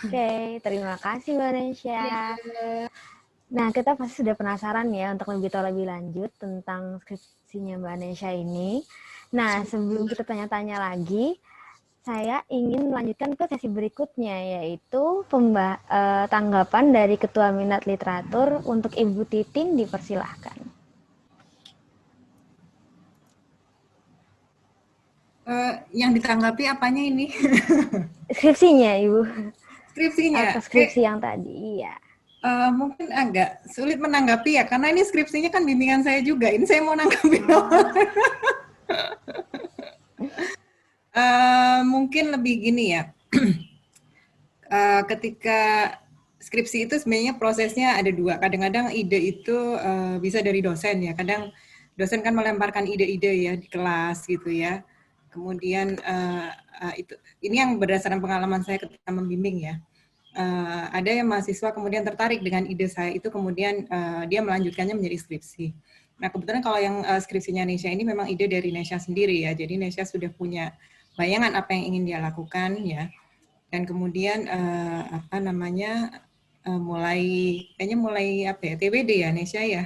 Oke, terima kasih Mbak Nesya. Iya. Nah, kita pasti sudah penasaran ya untuk lebih tahu lebih lanjut tentang skripsinya Mbak Nesya ini. Nah, sebelum kita tanya-tanya lagi, saya ingin melanjutkan ke sesi berikutnya, yaitu tanggapan dari Ketua Minat Literatur untuk Ibu Titin, dipersilahkan. Yang ditanggapi apanya ini? Skripsinya, Ibu. Skripsinya. Atas skripsi yang tadi, iya. Mungkin agak sulit menanggapi ya, karena ini skripsinya kan bimbingan saya juga. Ini saya mau nanggapi. Mungkin lebih gini ya. Ketika skripsi itu sebenarnya prosesnya ada dua. Kadang-kadang ide itu bisa dari dosen ya. Kadang dosen kan melemparkan ide-ide ya di kelas gitu ya. Kemudian itu ini yang berdasarkan pengalaman saya ketika membimbing ya. Ada yang mahasiswa kemudian tertarik dengan ide saya itu, kemudian dia melanjutkannya menjadi skripsi. Nah, kebetulan kalau yang skripsinya Nesya ini memang ide dari Nesya sendiri ya. Jadi Nesya sudah punya bayangan apa yang ingin dia lakukan ya. Dan kemudian mulai apa ya, TWD ya Nesya ya.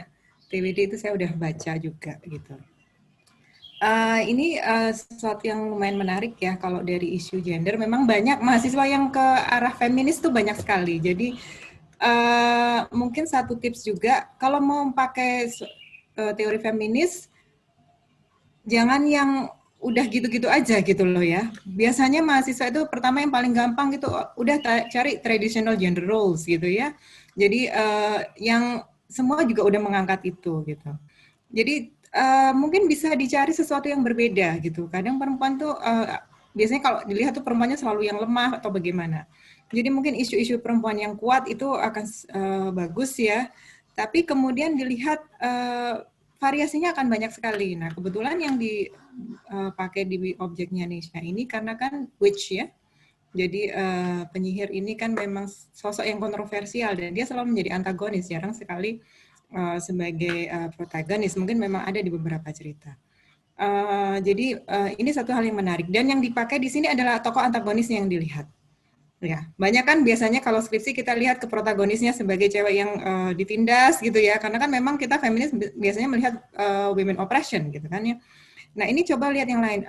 TWD itu saya udah baca juga gitu. Ini sesuatu yang lumayan menarik ya kalau dari isu gender. Memang banyak mahasiswa yang ke arah feminis tuh banyak sekali. Jadi mungkin satu tips juga kalau mau pakai teori feminis, jangan yang udah gitu-gitu aja gitu loh ya. Biasanya mahasiswa itu pertama yang paling gampang gitu udah cari traditional gender roles gitu ya. Jadi yang semua juga udah mengangkat itu gitu. Jadi mungkin bisa dicari sesuatu yang berbeda gitu. Kadang perempuan tuh biasanya kalau dilihat tuh perempuannya selalu yang lemah atau bagaimana. Jadi mungkin isu-isu perempuan yang kuat itu akan bagus ya. Tapi kemudian dilihat variasinya akan banyak sekali. Nah, kebetulan yang dipakai di objeknya Nesya ini karena kan witch ya. Jadi penyihir ini kan memang sosok yang kontroversial dan dia selalu menjadi antagonis, jarang sekali sebagai protagonis. Mungkin memang ada di beberapa cerita. Jadi ini satu hal yang menarik. Dan yang dipakai di sini adalah tokoh antagonisnya yang dilihat. Ya, banyak kan biasanya kalau skripsi kita lihat ke protagonisnya sebagai cewek yang ditindas gitu ya, karena kan memang kita feminis biasanya melihat women oppression gitu kan ya. Nah ini coba lihat yang lain.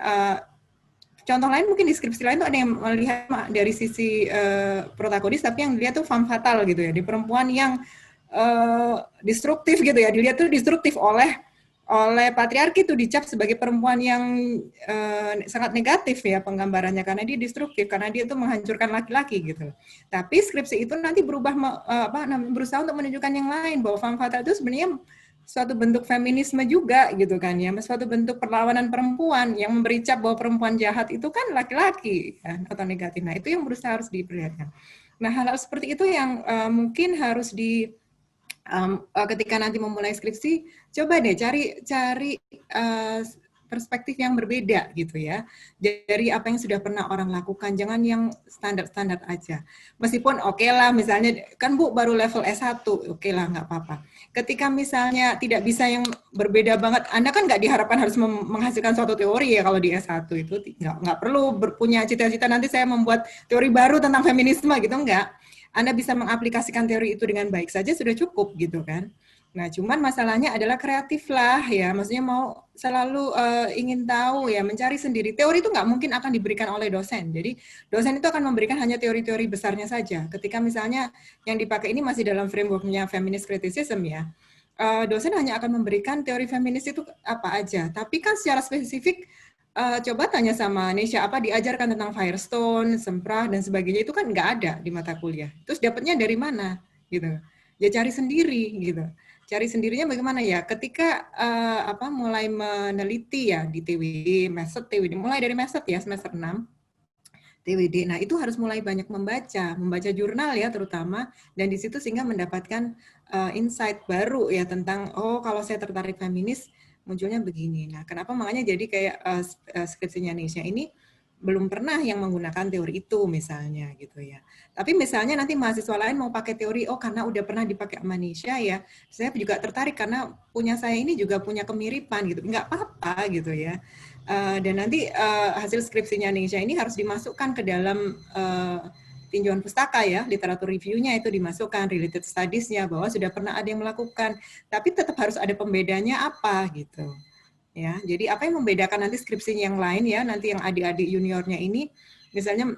Contoh lain mungkin di skripsi lain tuh ada yang melihat dari sisi protagonis, tapi yang dilihat tuh femme fatale gitu ya, di perempuan yang destruktif gitu ya, dilihat tuh destruktif oleh patriarki, tuh dicap sebagai perempuan yang sangat negatif ya penggambarannya, karena dia destruktif, karena dia tuh menghancurkan laki-laki gitu. Tapi skripsi itu nanti berubah berusaha untuk menunjukkan yang lain, bahwa femme fatale itu sebenarnya suatu bentuk feminisme juga gitu kan ya, suatu bentuk perlawanan perempuan yang memberi cap bahwa perempuan jahat itu kan laki-laki kan, atau negatif. Nah itu yang berusaha harus diperlihatkan. Nah hal-hal seperti itu yang mungkin harus ketika nanti memulai skripsi, coba deh cari perspektif yang berbeda gitu ya, dari apa yang sudah pernah orang lakukan, jangan yang standar-standar aja. Meskipun oke lah, misalnya kan Bu baru level S1, oke lah nggak apa-apa. Ketika misalnya tidak bisa yang berbeda banget, Anda kan nggak diharapkan harus menghasilkan suatu teori ya kalau di S1 itu, nggak perlu punya cita-cita nanti saya membuat teori baru tentang feminisme gitu, nggak. Anda bisa mengaplikasikan teori itu dengan baik saja sudah cukup gitu kan. Nah, cuman masalahnya adalah kreatif lah ya, maksudnya mau selalu ingin tahu ya, mencari sendiri. Teori itu nggak mungkin akan diberikan oleh dosen. Jadi dosen itu akan memberikan hanya teori-teori besarnya saja. Ketika misalnya yang dipakai ini masih dalam frameworknya feminist criticism ya, dosen hanya akan memberikan teori feminis itu apa aja. Tapi kan secara spesifik coba tanya sama Nesya, apa diajarkan tentang Firestone, Semprah, dan sebagainya, itu kan nggak ada di mata kuliah. Terus dapatnya dari mana? Gitu. Ya cari sendiri, gitu. Cari sendirinya bagaimana ya? Ketika mulai meneliti ya di TWD, TWD, mulai dari Meset ya, semester 6, TWD. Nah, itu harus mulai banyak membaca jurnal ya terutama, dan di situ sehingga mendapatkan insight baru ya tentang, oh kalau saya tertarik feminis, munculnya begini. Nah, kenapa makanya jadi kayak skripsinya Nesya ini belum pernah yang menggunakan teori itu misalnya gitu ya. Tapi misalnya nanti mahasiswa lain mau pakai teori, oh karena udah pernah dipakai sama Nesya ya, saya juga tertarik karena punya saya ini juga punya kemiripan gitu. Nggak apa-apa gitu ya. Dan nanti hasil skripsinya Nesya ini harus dimasukkan ke dalam tinjauan pustaka ya, literatur review-nya itu dimasukkan, related studies-nya bahwa sudah pernah ada yang melakukan, tapi tetap harus ada pembedanya apa gitu. Ya, jadi apa yang membedakan nanti skripsinya yang lain ya, nanti yang adik-adik juniornya ini misalnya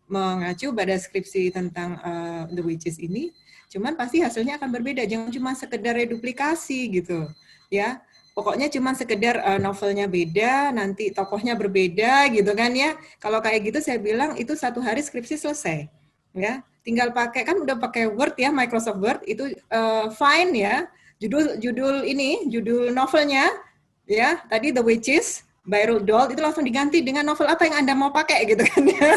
mengacu pada skripsi tentang The Witches ini, cuman pasti hasilnya akan berbeda, jangan cuma sekedar reduplikasi gitu. Ya, pokoknya cuma sekedar novelnya beda, nanti tokohnya berbeda gitu kan ya. Kalau kayak gitu saya bilang itu 1 hari skripsi selesai. Ya, tinggal pakai kan udah pakai Word ya, Microsoft Word itu fine ya. Judul novelnya ya, tadi The Witches by Roald Dahl itu langsung diganti dengan novel apa yang Anda mau pakai gitu kan ya.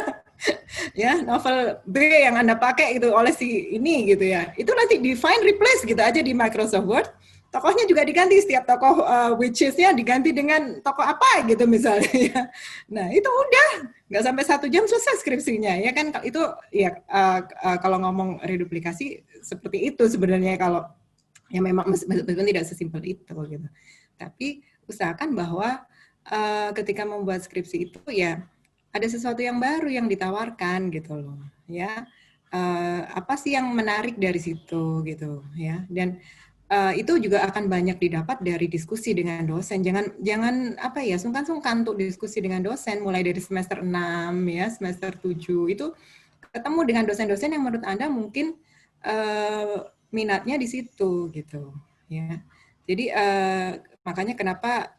Ya, novel B yang Anda pakai gitu oleh si ini gitu ya. Itu nanti di find replace gitu aja di Microsoft Word. Tokohnya juga diganti, setiap tokoh witches-nya diganti dengan tokoh apa gitu misalnya ya. Nah, itu udah nggak sampai 1 jam selesai skripsinya ya kan. Itu ya kalau ngomong reduplikasi seperti itu sebenarnya, kalau ya memang meskipun tidak sesimpel itu gitu. Tapi usahakan bahwa ketika membuat skripsi itu ya ada sesuatu yang baru yang ditawarkan gitu loh ya. Apa sih yang menarik dari situ gitu ya. Dan itu juga akan banyak didapat dari diskusi dengan dosen. Jangan apa ya, sungkan-sungkan untuk diskusi dengan dosen mulai dari semester 6 ya, semester 7 itu ketemu dengan dosen-dosen yang menurut Anda mungkin minatnya di situ gitu ya. Jadi makanya kenapa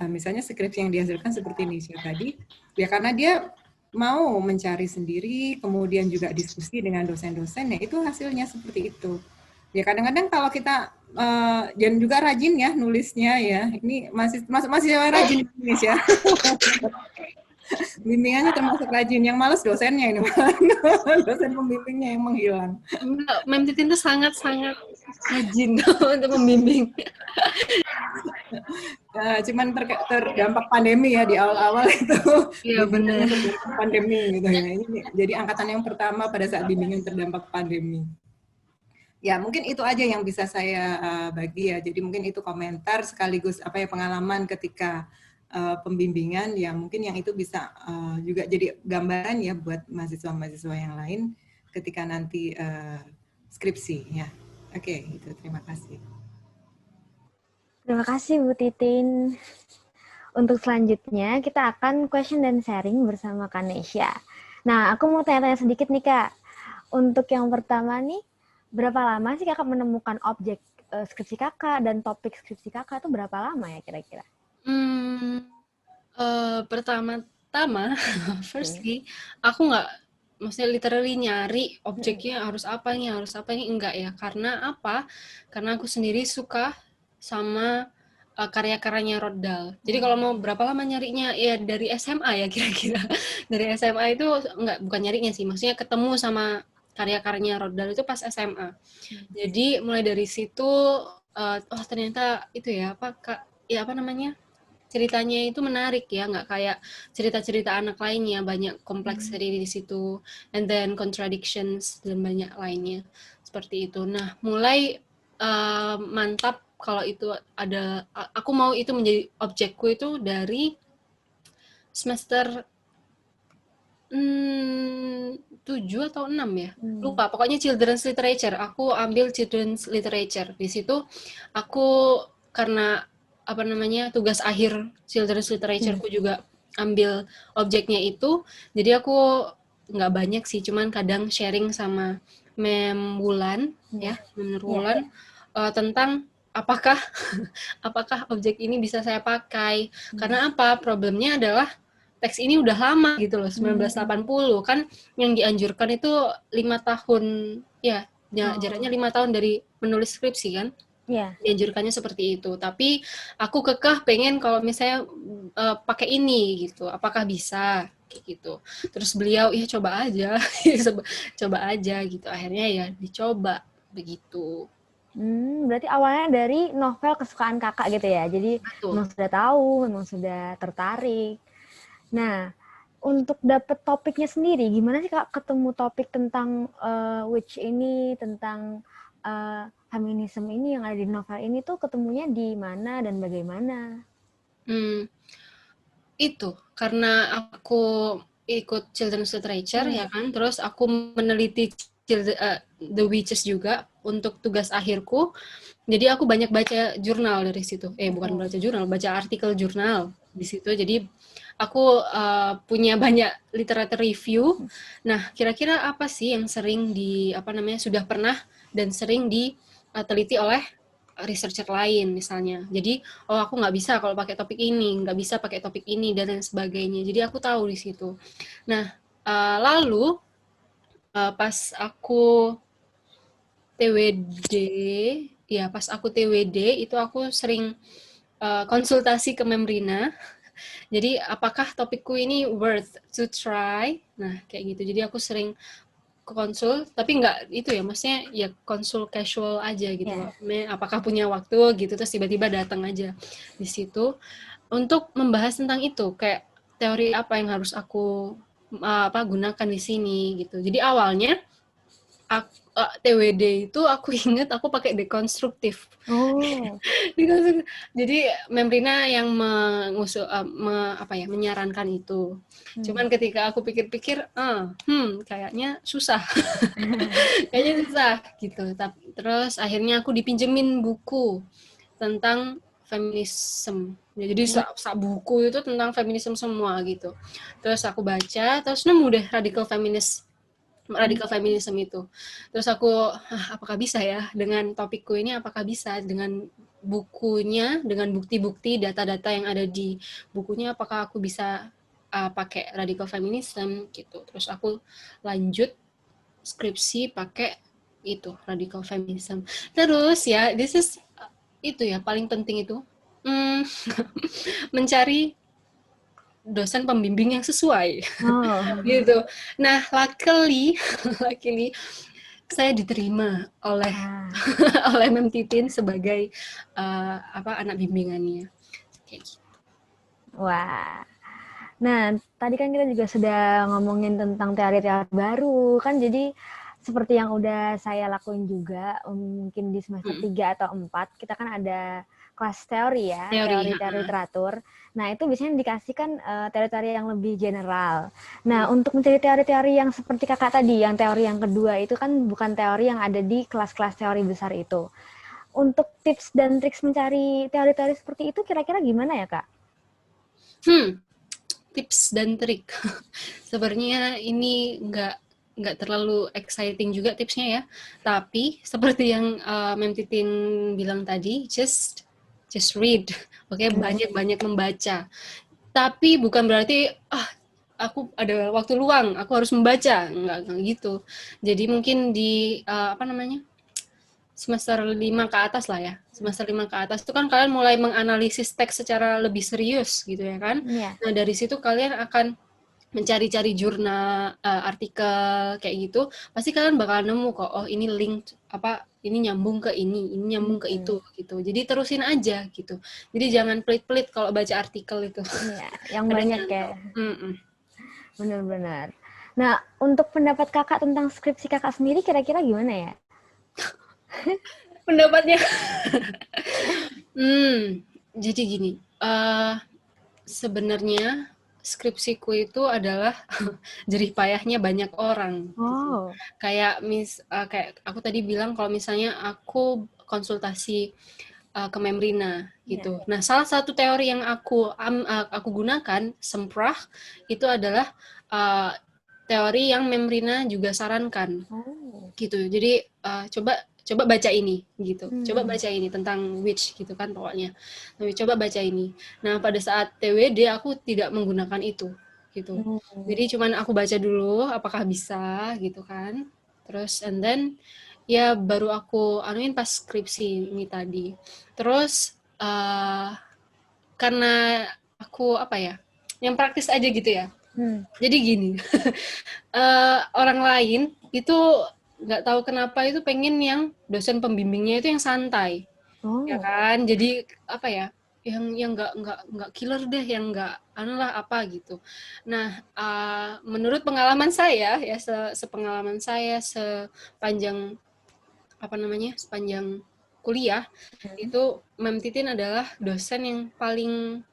misalnya skripsi yang dihasilkan seperti Nisha tadi, ya karena dia mau mencari sendiri, kemudian juga diskusi dengan dosen-dosen, ya itu hasilnya seperti itu. Ya kadang-kadang kalau kita dan juga rajin ya nulisnya ya, ini masih rajin nulis ya. Bimbingannya termasuk rajin, yang males dosennya ini, dosen pembimbingnya yang menghilang. Mem Titin itu sangat-sangat rajin untuk membimbing. Cuman terdampak pandemi ya di awal-awal itu. Iya benar. Pandemi gitu ya. Ini jadi angkatan yang pertama pada saat bimbingan terdampak pandemi. Ya mungkin itu aja yang bisa saya bagi ya. Jadi mungkin itu komentar sekaligus apa ya, pengalaman ketika pembimbingan yang mungkin yang itu bisa juga jadi gambaran ya buat mahasiswa-mahasiswa yang lain ketika nanti skripsi ya. Oke, itu terima kasih. Terima kasih Bu Titin. Untuk selanjutnya kita akan question dan sharing bersama Kak Nesya. Nah, aku mau tanya-tanya sedikit nih Kak. Untuk yang pertama nih, berapa lama sih Kakak menemukan objek skripsi Kakak dan topik skripsi Kakak itu berapa lama ya kira-kira? Pertama-tama, firstly, aku nggak, maksudnya literally nyari objeknya harus apa nih, enggak ya. Karena apa? Karena aku sendiri suka sama karya-karyanya Roald Dahl. Jadi kalau mau berapa lama nyarinya, ya dari SMA ya kira-kira. Dari SMA itu, bukan nyarinya sih, maksudnya ketemu sama karya-karyanya Roald Dahl itu pas SMA. Jadi mulai dari situ, oh ternyata itu ya, apa namanya, ceritanya itu menarik ya, nggak kayak cerita-cerita anak lainnya, banyak kompleks di situ, and then contradictions dan banyak lainnya seperti itu. Nah, mulai mantap kalau itu ada, aku mau itu menjadi objekku itu dari semester 7 atau 6 ya, lupa. Pokoknya children's literature, aku ambil children's literature. Di situ aku karena apa namanya, tugas akhir children's literature-ku juga ambil objeknya itu, jadi aku nggak banyak sih, cuman kadang sharing sama Mem Wulan ya, Mem Wulan tentang apakah objek ini bisa saya pakai. Karena apa? Problemnya adalah teks ini udah lama gitu loh, 1980 kan, yang dianjurkan itu 5 tahun ya, jaraknya 5 tahun dari menulis skripsi kan. Dianjurkannya seperti itu, tapi aku kekeh pengen kalau misalnya pakai ini gitu, apakah bisa gitu. Terus beliau ya coba aja gitu, akhirnya ya dicoba begitu. Berarti awalnya dari novel kesukaan Kakak gitu ya, jadi memang sudah tahu, memang sudah tertarik. Nah, untuk dapet topiknya sendiri, gimana sih Kak ketemu topik tentang witch ini, tentang feminisme ini yang ada di novel ini tuh ketemunya di mana dan bagaimana? Itu karena aku ikut children's literature ya kan, terus aku meneliti The Witches juga untuk tugas akhirku. Jadi aku banyak baca jurnal dari situ. Bukan baca jurnal, baca artikel jurnal di situ. Jadi aku punya banyak literatur review. Nah, kira-kira apa sih yang sering sudah pernah dan sering diteliti oleh researcher lain misalnya. Jadi, aku nggak bisa kalau pakai topik ini, nggak bisa pakai topik ini, dan lain sebagainya. Jadi aku tahu di situ. Nah, lalu pas aku TWD, pas aku TWD itu aku sering konsultasi ke Memrina. Jadi apakah topikku ini worth to try? Nah, kayak gitu. Jadi aku sering konsul, tapi nggak itu ya, maksudnya ya konsul casual aja gitu loh. Apakah punya waktu gitu, terus tiba-tiba datang aja di situ untuk membahas tentang itu, kayak teori apa yang harus aku gunakan di sini gitu. Jadi awalnya TWD itu aku inget aku pakai dekonstruktif. Jadi Memrina yang menyarankan itu. Cuman ketika aku pikir-pikir, kayaknya susah. Kayaknya susah gitu. Terus akhirnya aku dipinjemin buku tentang feminisme. Jadi buku itu tentang feminisme semua gitu. Terus aku baca, terus nemu deh radikal feminisme itu. Terus aku, apakah bisa ya dengan topikku ini, apakah bisa dengan bukunya, dengan bukti-bukti, data-data yang ada di bukunya, apakah aku bisa pakai radikal feminisme gitu. Terus aku lanjut skripsi pakai itu, radikal feminisme. Terus ya, itu ya, paling penting itu, mencari dosen pembimbing yang sesuai. Gitu. Nah, luckily saya diterima oleh oleh Mem Titin sebagai anak bimbingannya. Kayak gitu. Wah. Nah, tadi kan kita juga sudah ngomongin tentang teori-teori baru kan, jadi seperti yang udah saya lakuin juga mungkin di semester 3 atau 4, kita kan ada kelas teori ya, teori-teori literatur. Nah, itu biasanya dikasihkan teori-teori yang lebih general. Nah, untuk mencari teori-teori yang seperti kakak tadi, yang teori yang kedua itu kan bukan teori yang ada di kelas-kelas teori besar itu. Untuk tips dan triks mencari teori-teori seperti itu kira-kira gimana ya, Kak? Tips dan trik. Sebenarnya ini nggak terlalu exciting juga tipsnya ya. Tapi seperti yang Mem Titin bilang tadi, just read. Oke, banyak-banyak membaca. Tapi bukan berarti aku ada waktu luang, aku harus membaca. Enggak gitu. Jadi mungkin di semester 5 ke atas lah ya. Semester 5 ke atas itu kan kalian mulai menganalisis teks secara lebih serius gitu ya kan. Nah, dari situ kalian akan mencari-cari jurnal, artikel kayak gitu. Pasti kalian bakal nemu kok, oh ini link ini nyambung ke ini nyambung ke itu gitu. Jadi terusin aja gitu. Jadi jangan pelit-pelit kalau baca artikel itu. Yang banyak ya. Benar-benar. Nah, untuk pendapat kakak tentang skripsi kakak sendiri kira-kira gimana ya? Pendapatnya jadi gini, sebenarnya skripsiku itu adalah jerih payahnya banyak orang gitu. Kayak kayak aku tadi bilang kalau misalnya aku konsultasi ke Memrina gitu. Nah, salah satu teori yang aku gunakan, Semprach, itu adalah teori yang Memrina juga sarankan. Gitu. Jadi coba baca ini gitu. Coba baca ini tentang witch gitu kan pokoknya. Tapi coba baca ini. Nah, pada saat TWD aku tidak menggunakan itu gitu. Jadi cuman aku baca dulu apakah bisa gitu kan. Terus and then ya baru aku anuin pas skripsi ini tadi. Terus karena aku yang praktis aja gitu ya. Jadi gini, orang lain itu nggak tahu kenapa itu pengen yang dosen pembimbingnya itu yang santai, ya kan? Jadi yang nggak killer deh, yang nggak gitu. Nah, menurut pengalaman saya ya, sepengalaman saya sepanjang sepanjang kuliah itu Mem Titin adalah dosen yang paling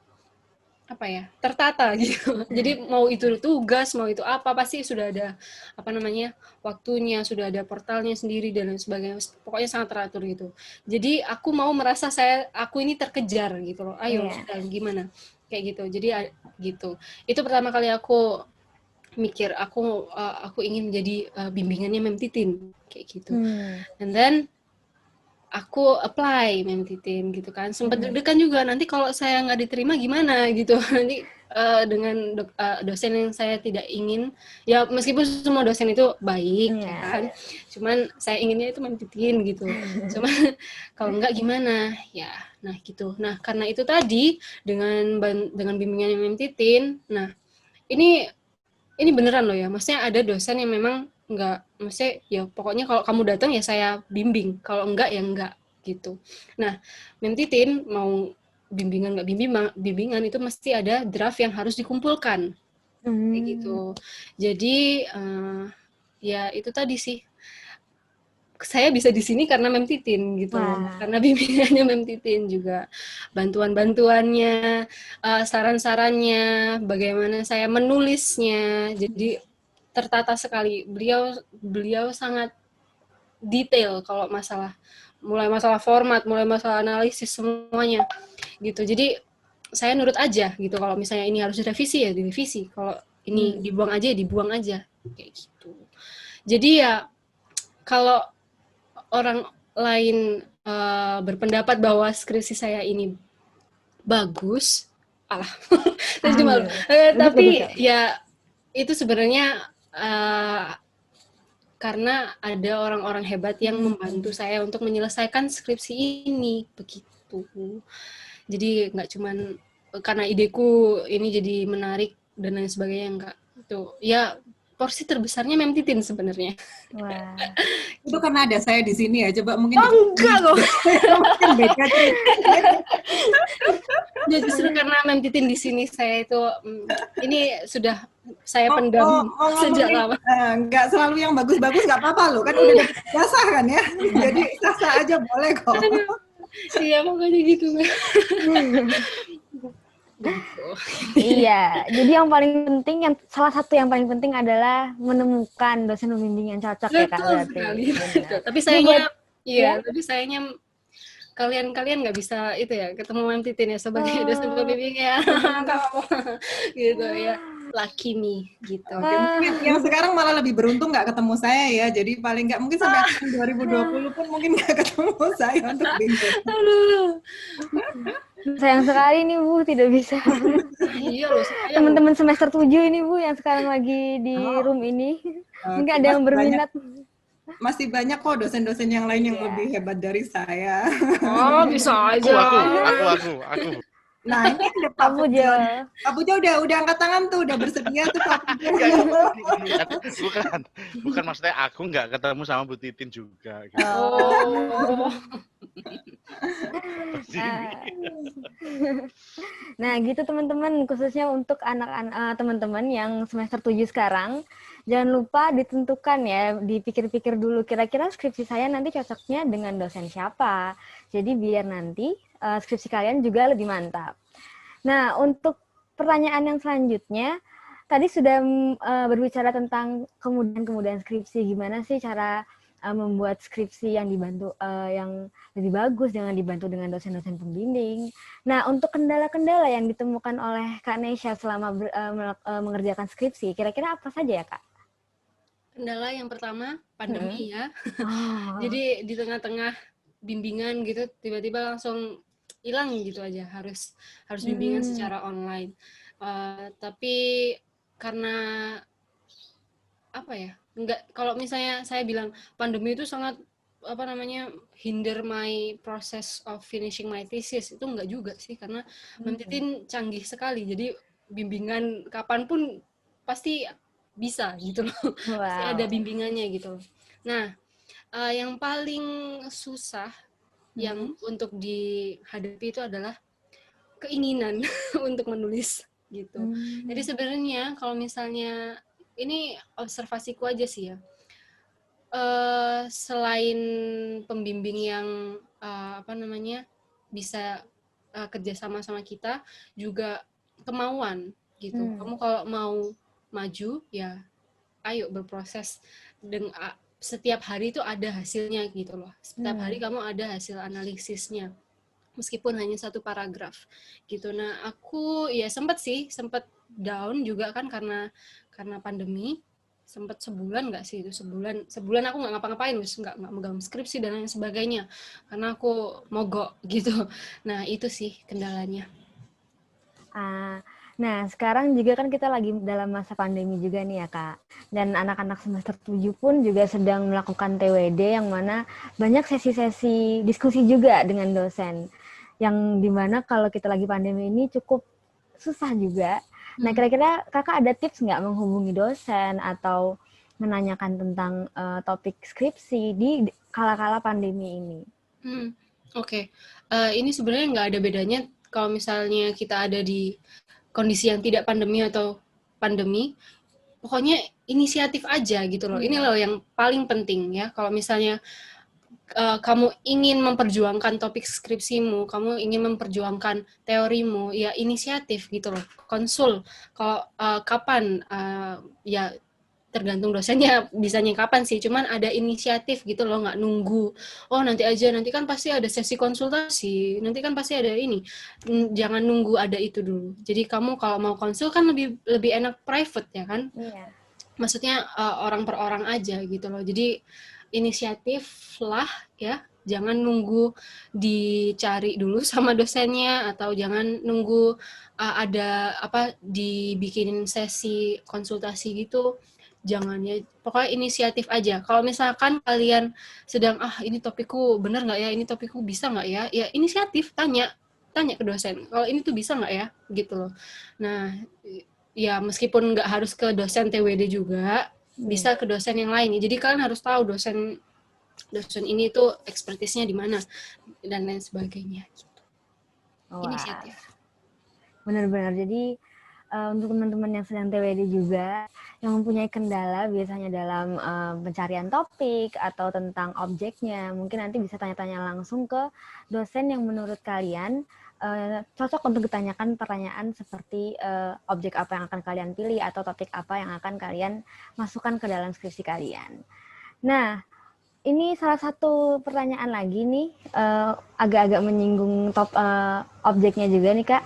apa ya, tertata gitu. Jadi mau itu tugas, mau itu apa, pasti sudah ada apa namanya waktunya, sudah ada portalnya sendiri dan lain sebagainya. Pokoknya sangat teratur gitu. Jadi aku mau merasa aku ini terkejar gitu loh. Ayo Iya. sudah gimana kayak gitu. Jadi gitu. Itu pertama kali aku mikir aku ingin menjadi bimbingannya Mem Titin kayak gitu. And then aku apply Mem Titin gitu kan. Sempat deg-degan juga, nanti kalau saya nggak diterima gimana gitu. Nanti dengan dosen yang saya tidak ingin, ya meskipun semua dosen itu baik ya kan, cuman saya inginnya itu Mem Titin gitu. Cuman kalau nggak gimana ya, nah gitu. Nah karena itu tadi dengan bimbingan Mem Titin, nah ini beneran loh ya, maksudnya ada dosen yang memang enggak, maksudnya ya pokoknya kalau kamu datang ya saya bimbing, kalau enggak ya enggak gitu. Nah, Mem Titin mau bimbingan enggak bimbingan itu mesti ada draft yang harus dikumpulkan kayak gitu. Jadi ya itu tadi sih, saya bisa di sini karena Mem Titin gitu loh. Karena bimbingannya Mem Titin juga, bantuan-bantuannya, saran-sarannya, bagaimana saya menulisnya. Jadi tertata sekali. Beliau sangat detail kalau mulai masalah format, mulai masalah analisis semuanya gitu. Jadi saya nurut aja gitu. Kalau misalnya ini harus direvisi ya direvisi. Kalau ini dibuang aja ya dibuang aja kayak gitu. Jadi ya kalau orang lain berpendapat bahwa skripsi saya ini bagus, tapi ya itu sebenarnya karena ada orang-orang hebat yang membantu saya untuk menyelesaikan skripsi ini begitu. Jadi nggak cuman karena ideku ini jadi menarik dan lain sebagainya, enggak. Tuh ya porsi terbesarnya Mem Titin sebenarnya. Wah. Itu karena ada saya di sini ya. Coba mungkin enggak loh. mungkin beda ceritanya. Ya justru karena Mem Titin di sini saya itu ini sudah saya pendam sejak lama. Enggak selalu yang bagus-bagus nggak apa-apa loh, kan udah dapat jasa kan ya. Jadi sah-sah aja boleh kok. Iya pokoknya gitu. Iya, jadi yang paling penting, salah satu yang paling penting adalah menemukan dosen pembimbing yang cocok. Betul ya Kak berarti. Sekali. Tapi sayangnya, tapi sayangnya kalian nggak bisa itu ya ketemu Mem Titin ya sebagai dosen pembimbing ya, gitu ya. Lucky me gitu. Oke, mungkin yang sekarang malah lebih beruntung nggak ketemu saya ya. Jadi paling nggak mungkin sampai tahun 2020 pun mungkin nggak ketemu saya untuk bimbing. Sayang sekali nih Bu, tidak bisa. Iya loh. Teman-teman semester 7 ini Bu yang sekarang lagi di room ini. Mungkin ada yang berminat. Masih banyak kok dosen-dosen yang lain yang lebih hebat dari saya. Oh, bisa aja. Aku. Nah, ini ada Pak Pujo. Pak Pujo udah angkat tangan tuh, udah bersedia tuh Pak Pujo. Bukan maksudnya aku nggak ketemu sama Bu Titin juga. Gitu. Oh. Nah, gitu teman-teman, khususnya untuk anak-anak teman-teman yang semester 7 sekarang, jangan lupa ditentukan ya, dipikir-pikir dulu kira-kira skripsi saya nanti cocoknya dengan dosen siapa. Jadi biar nanti skripsi kalian juga lebih mantap. Nah, untuk pertanyaan yang selanjutnya, tadi sudah berbicara tentang kemudahan skripsi. Gimana sih cara membuat skripsi yang dibantu yang lebih bagus dengan dibantu dengan dosen-dosen pembimbing. Nah, untuk kendala-kendala yang ditemukan oleh Kak Nesha selama mengerjakan skripsi, kira-kira apa saja ya, Kak? Kendala yang pertama, pandemi ya. Jadi di tengah-tengah bimbingan gitu, tiba-tiba langsung hilang gitu aja, harus bimbingan secara online. Tapi karena apa ya? Enggak, kalau misalnya saya bilang pandemi itu sangat hinder my process of finishing my thesis, itu enggak juga sih, karena Mem Titin canggih sekali, jadi bimbingan kapanpun pasti bisa gitu loh. Pasti ada bimbingannya gitu loh. Nah, yang paling susah yang untuk dihadapi itu adalah keinginan untuk menulis gitu. Jadi sebenarnya kalau misalnya ini observasiku aja sih ya, selain pembimbing yang bisa kerja sama kita, juga kemauan gitu. Kamu kalau mau maju ya ayo berproses setiap hari itu ada hasilnya gitu loh. Setiap hari kamu ada hasil analisisnya. Meskipun hanya satu paragraf gitu. Nah, aku ya sempat down juga kan karena pandemi. Sempat sebulan nggak sih itu, sebulan aku nggak ngapa-ngapain, nggak megang skripsi dan lain sebagainya karena aku mogok gitu. Nah, itu sih kendalanya. Nah, sekarang juga kan kita lagi dalam masa pandemi juga nih ya, Kak. Dan anak-anak semester 7 pun juga sedang melakukan TWD yang mana banyak sesi-sesi diskusi juga dengan dosen. Yang dimana kalau kita lagi pandemi ini cukup susah juga. Nah, kira-kira Kakak ada tips nggak menghubungi dosen atau menanyakan tentang topik skripsi di kala-kala pandemi ini? Oke. Ini sebenarnya nggak ada bedanya kalau misalnya kita ada di kondisi yang tidak pandemi atau pandemi, pokoknya inisiatif aja gitu loh. Ini loh yang paling penting ya. Kalau misalnya kamu ingin memperjuangkan topik skripsimu, kamu ingin memperjuangkan teorimu, ya inisiatif gitu loh. Konsul. Kalau kapan, ya tergantung dosennya bisanya kapan sih, cuman ada inisiatif gitu loh, nggak nunggu, oh nanti aja, nanti kan pasti ada sesi konsultasi, nanti kan pasti ada ini. Jangan nunggu ada itu dulu. Jadi kamu kalau mau konsul kan lebih enak private ya kan? Iya. Maksudnya orang per orang aja gitu loh. Jadi inisiatif lah ya, jangan nunggu dicari dulu sama dosennya atau jangan nunggu ada dibikinin sesi konsultasi gitu, jangan ya, pokoknya inisiatif aja. Kalau misalkan kalian sedang ini topikku bener nggak ya, ini topikku bisa nggak ya, ya inisiatif tanya ke dosen, kalau ini tuh bisa nggak ya gitu loh. Nah ya meskipun nggak harus ke dosen TWD juga, bisa ke dosen yang lain. Jadi kalian harus tahu dosen ini tuh expertise-nya di mana dan lain sebagainya. Gitu. Inisiatif. Benar-benar. Jadi untuk teman-teman yang sedang TWD juga, yang mempunyai kendala biasanya dalam pencarian topik atau tentang objeknya, mungkin nanti bisa tanya-tanya langsung ke dosen yang menurut kalian cocok untuk ditanyakan pertanyaan seperti objek apa yang akan kalian pilih atau topik apa yang akan kalian masukkan ke dalam skripsi kalian. Nah, ini salah satu pertanyaan lagi nih, agak-agak menyinggung objeknya juga nih Kak.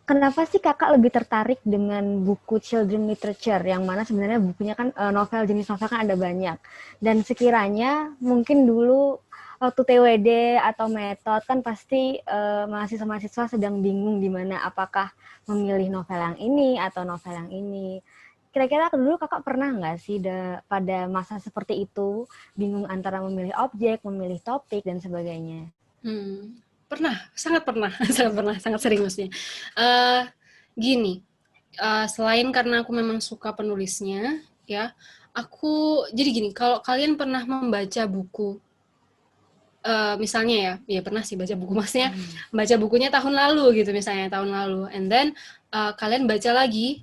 Kenapa sih Kakak lebih tertarik dengan buku children literature, yang mana sebenarnya bukunya kan novel, jenis novel kan ada banyak. Dan sekiranya mungkin dulu waktu TWD atau metode kan pasti mahasiswa-mahasiswa sedang bingung di mana apakah memilih novel yang ini atau novel yang ini. Kira-kira dulu Kakak pernah nggak sih pada masa seperti itu bingung antara memilih objek, memilih topik, dan sebagainya? Pernah, sangat pernah, sangat sering maksudnya. Gini, selain karena aku memang suka penulisnya, ya, jadi gini, kalau kalian pernah membaca buku, misalnya ya pernah sih baca buku, maksudnya baca bukunya tahun lalu gitu, misalnya tahun lalu, and then kalian baca lagi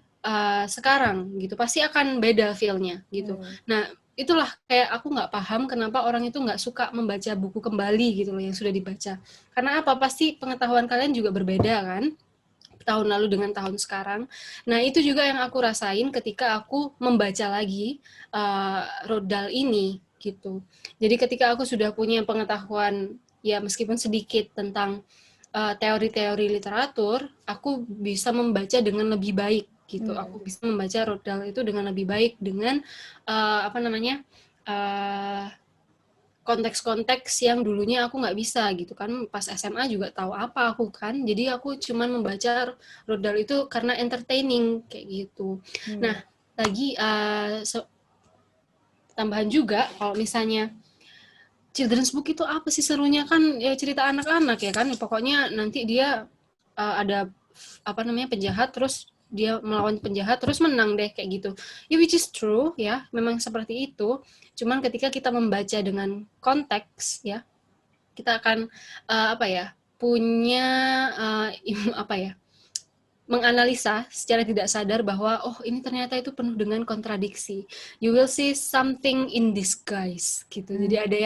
sekarang gitu, pasti akan beda feel-nya gitu. Nah, itulah kayak aku nggak paham kenapa orang itu nggak suka membaca buku kembali gitu loh yang sudah dibaca. Karena apa? Pasti pengetahuan kalian juga berbeda kan, tahun lalu dengan tahun sekarang. Nah, itu juga yang aku rasain ketika aku membaca lagi Roald Dahl ini gitu. Jadi ketika aku sudah punya pengetahuan ya meskipun sedikit tentang teori-teori literatur, aku bisa membaca dengan lebih baik gitu. Aku bisa membaca Roald Dahl itu dengan lebih baik dengan konteks-konteks yang dulunya aku nggak bisa gitu kan. Pas SMA juga tahu apa aku kan. Jadi aku cuman membaca Roald Dahl itu karena entertaining kayak gitu. Nah, lagi tambahan juga kalau misalnya children's book itu apa sih serunya, kan ya cerita anak-anak ya kan. Pokoknya nanti dia ada penjahat, terus dia melawan penjahat terus menang deh kayak gitu. Ya which is true ya, memang seperti itu. Cuman ketika kita membaca dengan konteks ya, kita akan punya menganalisa secara tidak sadar bahwa oh ini ternyata itu penuh dengan kontradiksi. You will see something in disguise gitu. Jadi ada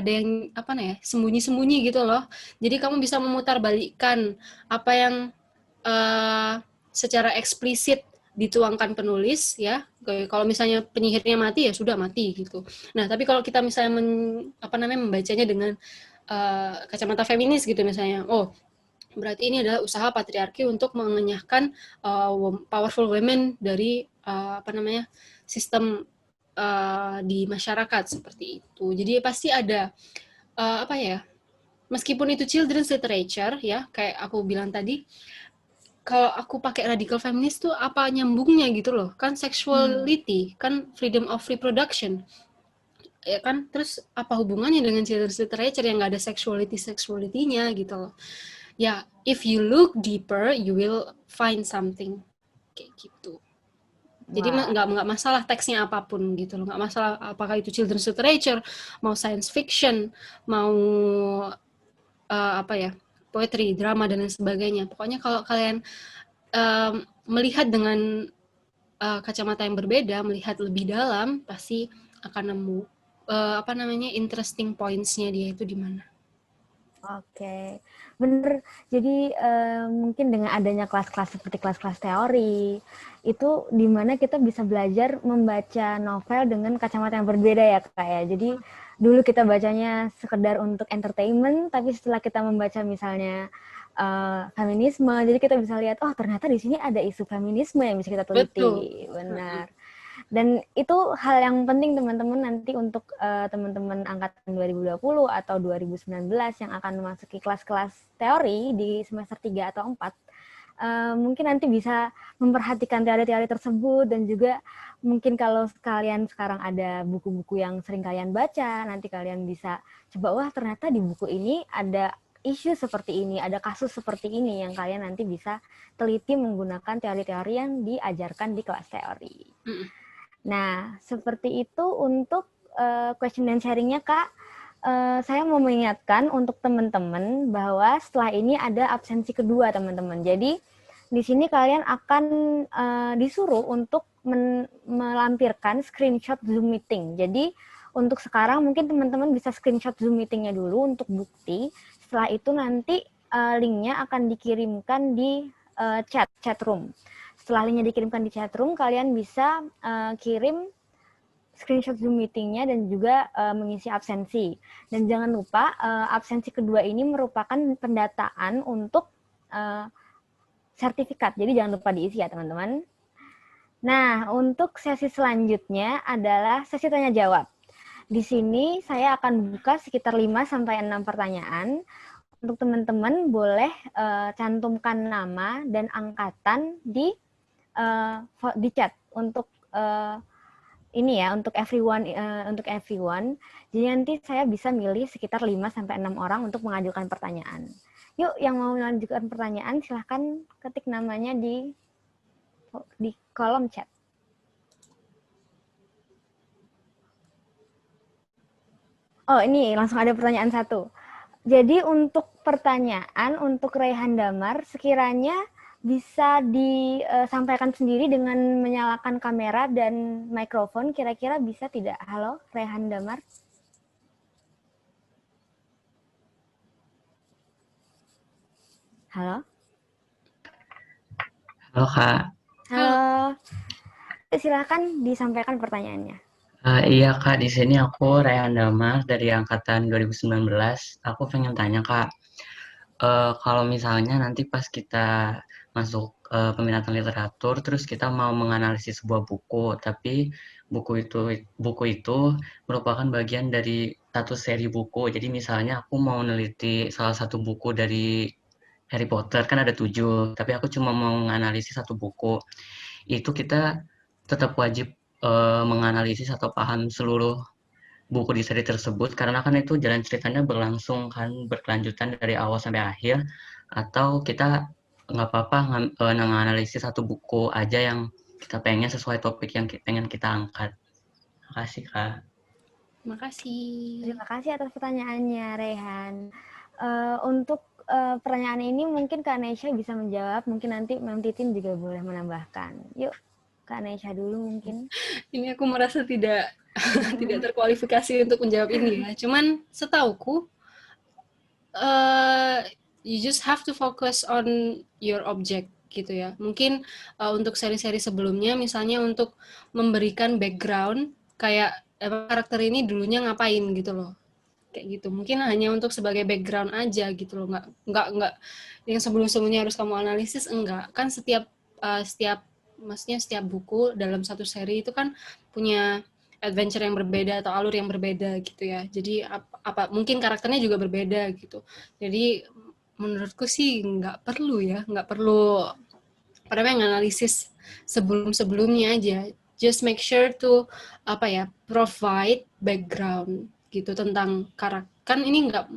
yang sembunyi-sembunyi gitu loh. Jadi kamu bisa memutarbalikkan apa yang secara eksplisit dituangkan penulis ya. Kalau misalnya penyihirnya mati ya sudah mati gitu. Nah, tapi kalau kita misalnya membacanya dengan kacamata feminis gitu misalnya, oh berarti ini adalah usaha patriarki untuk mengenyahkan powerful women dari sistem di masyarakat seperti itu. Jadi pasti ada meskipun itu children's literature ya, kayak aku bilang tadi, kalau aku pakai radical feminist tuh apa nyambungnya gitu loh, kan sexuality, kan freedom of reproduction, ya kan, terus apa hubungannya dengan children's literature yang nggak ada sexuality-nya gitu loh. Ya, if you look deeper, you will find something kayak gitu. Jadi nggak masalah teksnya apapun gitu loh, nggak masalah apakah itu children's literature, mau science fiction, mau poetry, drama dan lain sebagainya. Pokoknya kalau kalian melihat dengan kacamata yang berbeda, melihat lebih dalam, pasti akan nemu interesting points-nya dia itu di mana. Oke, bener. Jadi mungkin dengan adanya kelas-kelas seperti kelas-kelas teori, itu di mana kita bisa belajar membaca novel dengan kacamata yang berbeda ya Kak ya. Jadi dulu kita bacanya sekedar untuk entertainment, tapi setelah kita membaca misalnya feminisme, jadi kita bisa lihat, oh ternyata di sini ada isu feminisme yang bisa kita teliti. Betul. Benar. Dan itu hal yang penting teman-teman nanti untuk teman-teman angkatan 2020 atau 2019 yang akan memasuki kelas-kelas teori di semester 3 atau 4. Mungkin nanti bisa memperhatikan teori-teori tersebut, dan juga mungkin kalau kalian sekarang ada buku-buku yang sering kalian baca, nanti kalian bisa coba, wah ternyata di buku ini ada isu seperti ini, ada kasus seperti ini yang kalian nanti bisa teliti menggunakan teori-teori yang diajarkan di kelas teori. Nah, seperti itu untuk question and sharing-nya, Kak. Saya mau mengingatkan untuk teman-teman bahwa setelah ini ada absensi kedua, teman-teman. Jadi, di sini kalian akan disuruh untuk melampirkan screenshot Zoom meeting. Jadi, untuk sekarang mungkin teman-teman bisa screenshot Zoom meeting-nya dulu untuk bukti. Setelah itu nanti link-nya akan dikirimkan di chat room. Setelah linknya dikirimkan di chat room, kalian bisa kirim screenshot Zoom meeting-nya dan juga mengisi absensi. Dan jangan lupa, absensi kedua ini merupakan pendataan untuk sertifikat. Jadi jangan lupa diisi ya, teman-teman. Nah, untuk sesi selanjutnya adalah sesi tanya-jawab. Di sini saya akan buka sekitar 5-6 pertanyaan. Untuk teman-teman boleh cantumkan nama dan angkatan di chat untuk ini ya, untuk everyone. Jadi nanti saya bisa milih sekitar 5-6 orang untuk mengajukan pertanyaan. Yuk, yang mau mengajukan pertanyaan silahkan ketik namanya di kolom chat. Oh, ini langsung ada pertanyaan satu. Jadi untuk pertanyaan untuk Raihan Damar, sekiranya bisa disampaikan sendiri dengan menyalakan kamera dan mikrofon, kira-kira bisa tidak? Halo, Raihan Damar. Halo? Halo, Kak. Halo. Silakan disampaikan pertanyaannya. Iya, Kak. Di sini aku Raihan Damar dari angkatan 2019. Aku pengen tanya, Kak. Kalau misalnya nanti pas kita masuk peminatan literatur, terus kita mau menganalisis sebuah buku, tapi buku itu merupakan bagian dari satu seri buku. Jadi misalnya aku mau meneliti salah satu buku dari Harry Potter, kan ada 7, tapi aku cuma mau menganalisis satu buku. Itu kita tetap wajib menganalisis atau paham seluruh buku di seri tersebut, karena kan itu jalan ceritanya berlangsung kan, berkelanjutan dari awal sampai akhir, atau kita nggak apa-apa menganalisis satu buku aja yang kita pengen sesuai topik yang pengen kita angkat. Makasih, Kak. Makasih. Terima kasih atas pertanyaannya, Raihan. Untuk pertanyaan ini mungkin Kak Nesha bisa menjawab, mungkin nanti Ma'am Titin juga boleh menambahkan. Yuk, Kak Nesha dulu mungkin. Ini aku merasa tidak terkualifikasi untuk menjawab ini ya. Cuman setauku, you just have to focus on your object gitu ya. Mungkin untuk seri-seri sebelumnya, misalnya untuk memberikan background kayak karakter ini dulunya ngapain gitu loh, kayak gitu. Mungkin hanya untuk sebagai background aja gitu loh, nggak yang sebelum-sebelumnya harus kamu analisis, enggak. Kan setiap maksudnya setiap buku dalam satu seri itu kan punya adventure yang berbeda atau alur yang berbeda gitu ya. Jadi mungkin karakternya juga berbeda gitu. Jadi menurutku sih nggak perlu pada analisis sebelum-sebelumnya aja. Just make sure to provide background gitu tentang karakter. Kan ini nggak,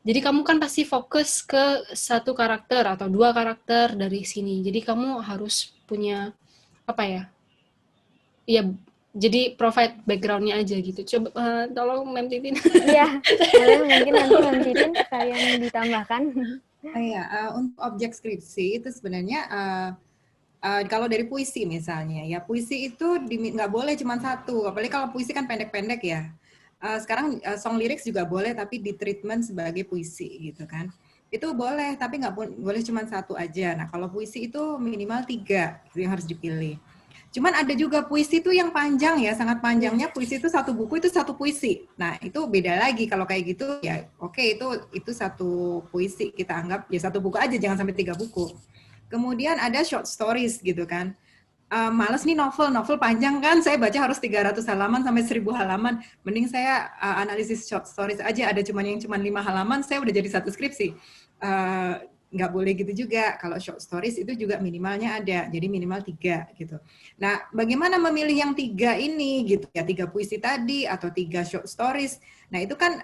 jadi kamu kan pasti fokus ke satu karakter atau dua karakter dari sini. Jadi kamu harus punya ya jadi provide background-nya aja gitu. Coba tolong Mem Titin. Iya, boleh mungkin nanti Mem Titin sekalian ditambahkan. Untuk objek skripsi itu sebenarnya kalau dari puisi misalnya, ya puisi itu nggak boleh cuma satu, apalagi kalau puisi kan pendek-pendek ya. Sekarang song lyrics juga boleh, tapi di treatment sebagai puisi gitu kan. Itu boleh, tapi nggak boleh cuma satu aja. Nah kalau puisi itu minimal 3 itu yang harus dipilih. Cuman ada juga puisi itu yang panjang ya, sangat panjangnya puisi itu satu buku itu satu puisi. Nah itu beda lagi kalau kayak gitu ya. Oke, itu satu puisi kita anggap ya satu buku aja, jangan sampai 3 buku. Kemudian ada short stories gitu kan. Males nih novel panjang kan, saya baca harus 300 halaman sampai 1000 halaman. Mending saya analisis short stories aja, ada yang cuma 5 halaman, saya udah jadi satu skripsi. Nggak boleh gitu juga. Kalau short stories itu juga minimalnya ada, jadi minimal 3 gitu. Nah, bagaimana memilih yang 3 ini gitu ya, 3 puisi tadi atau 3 short stories. Nah, itu kan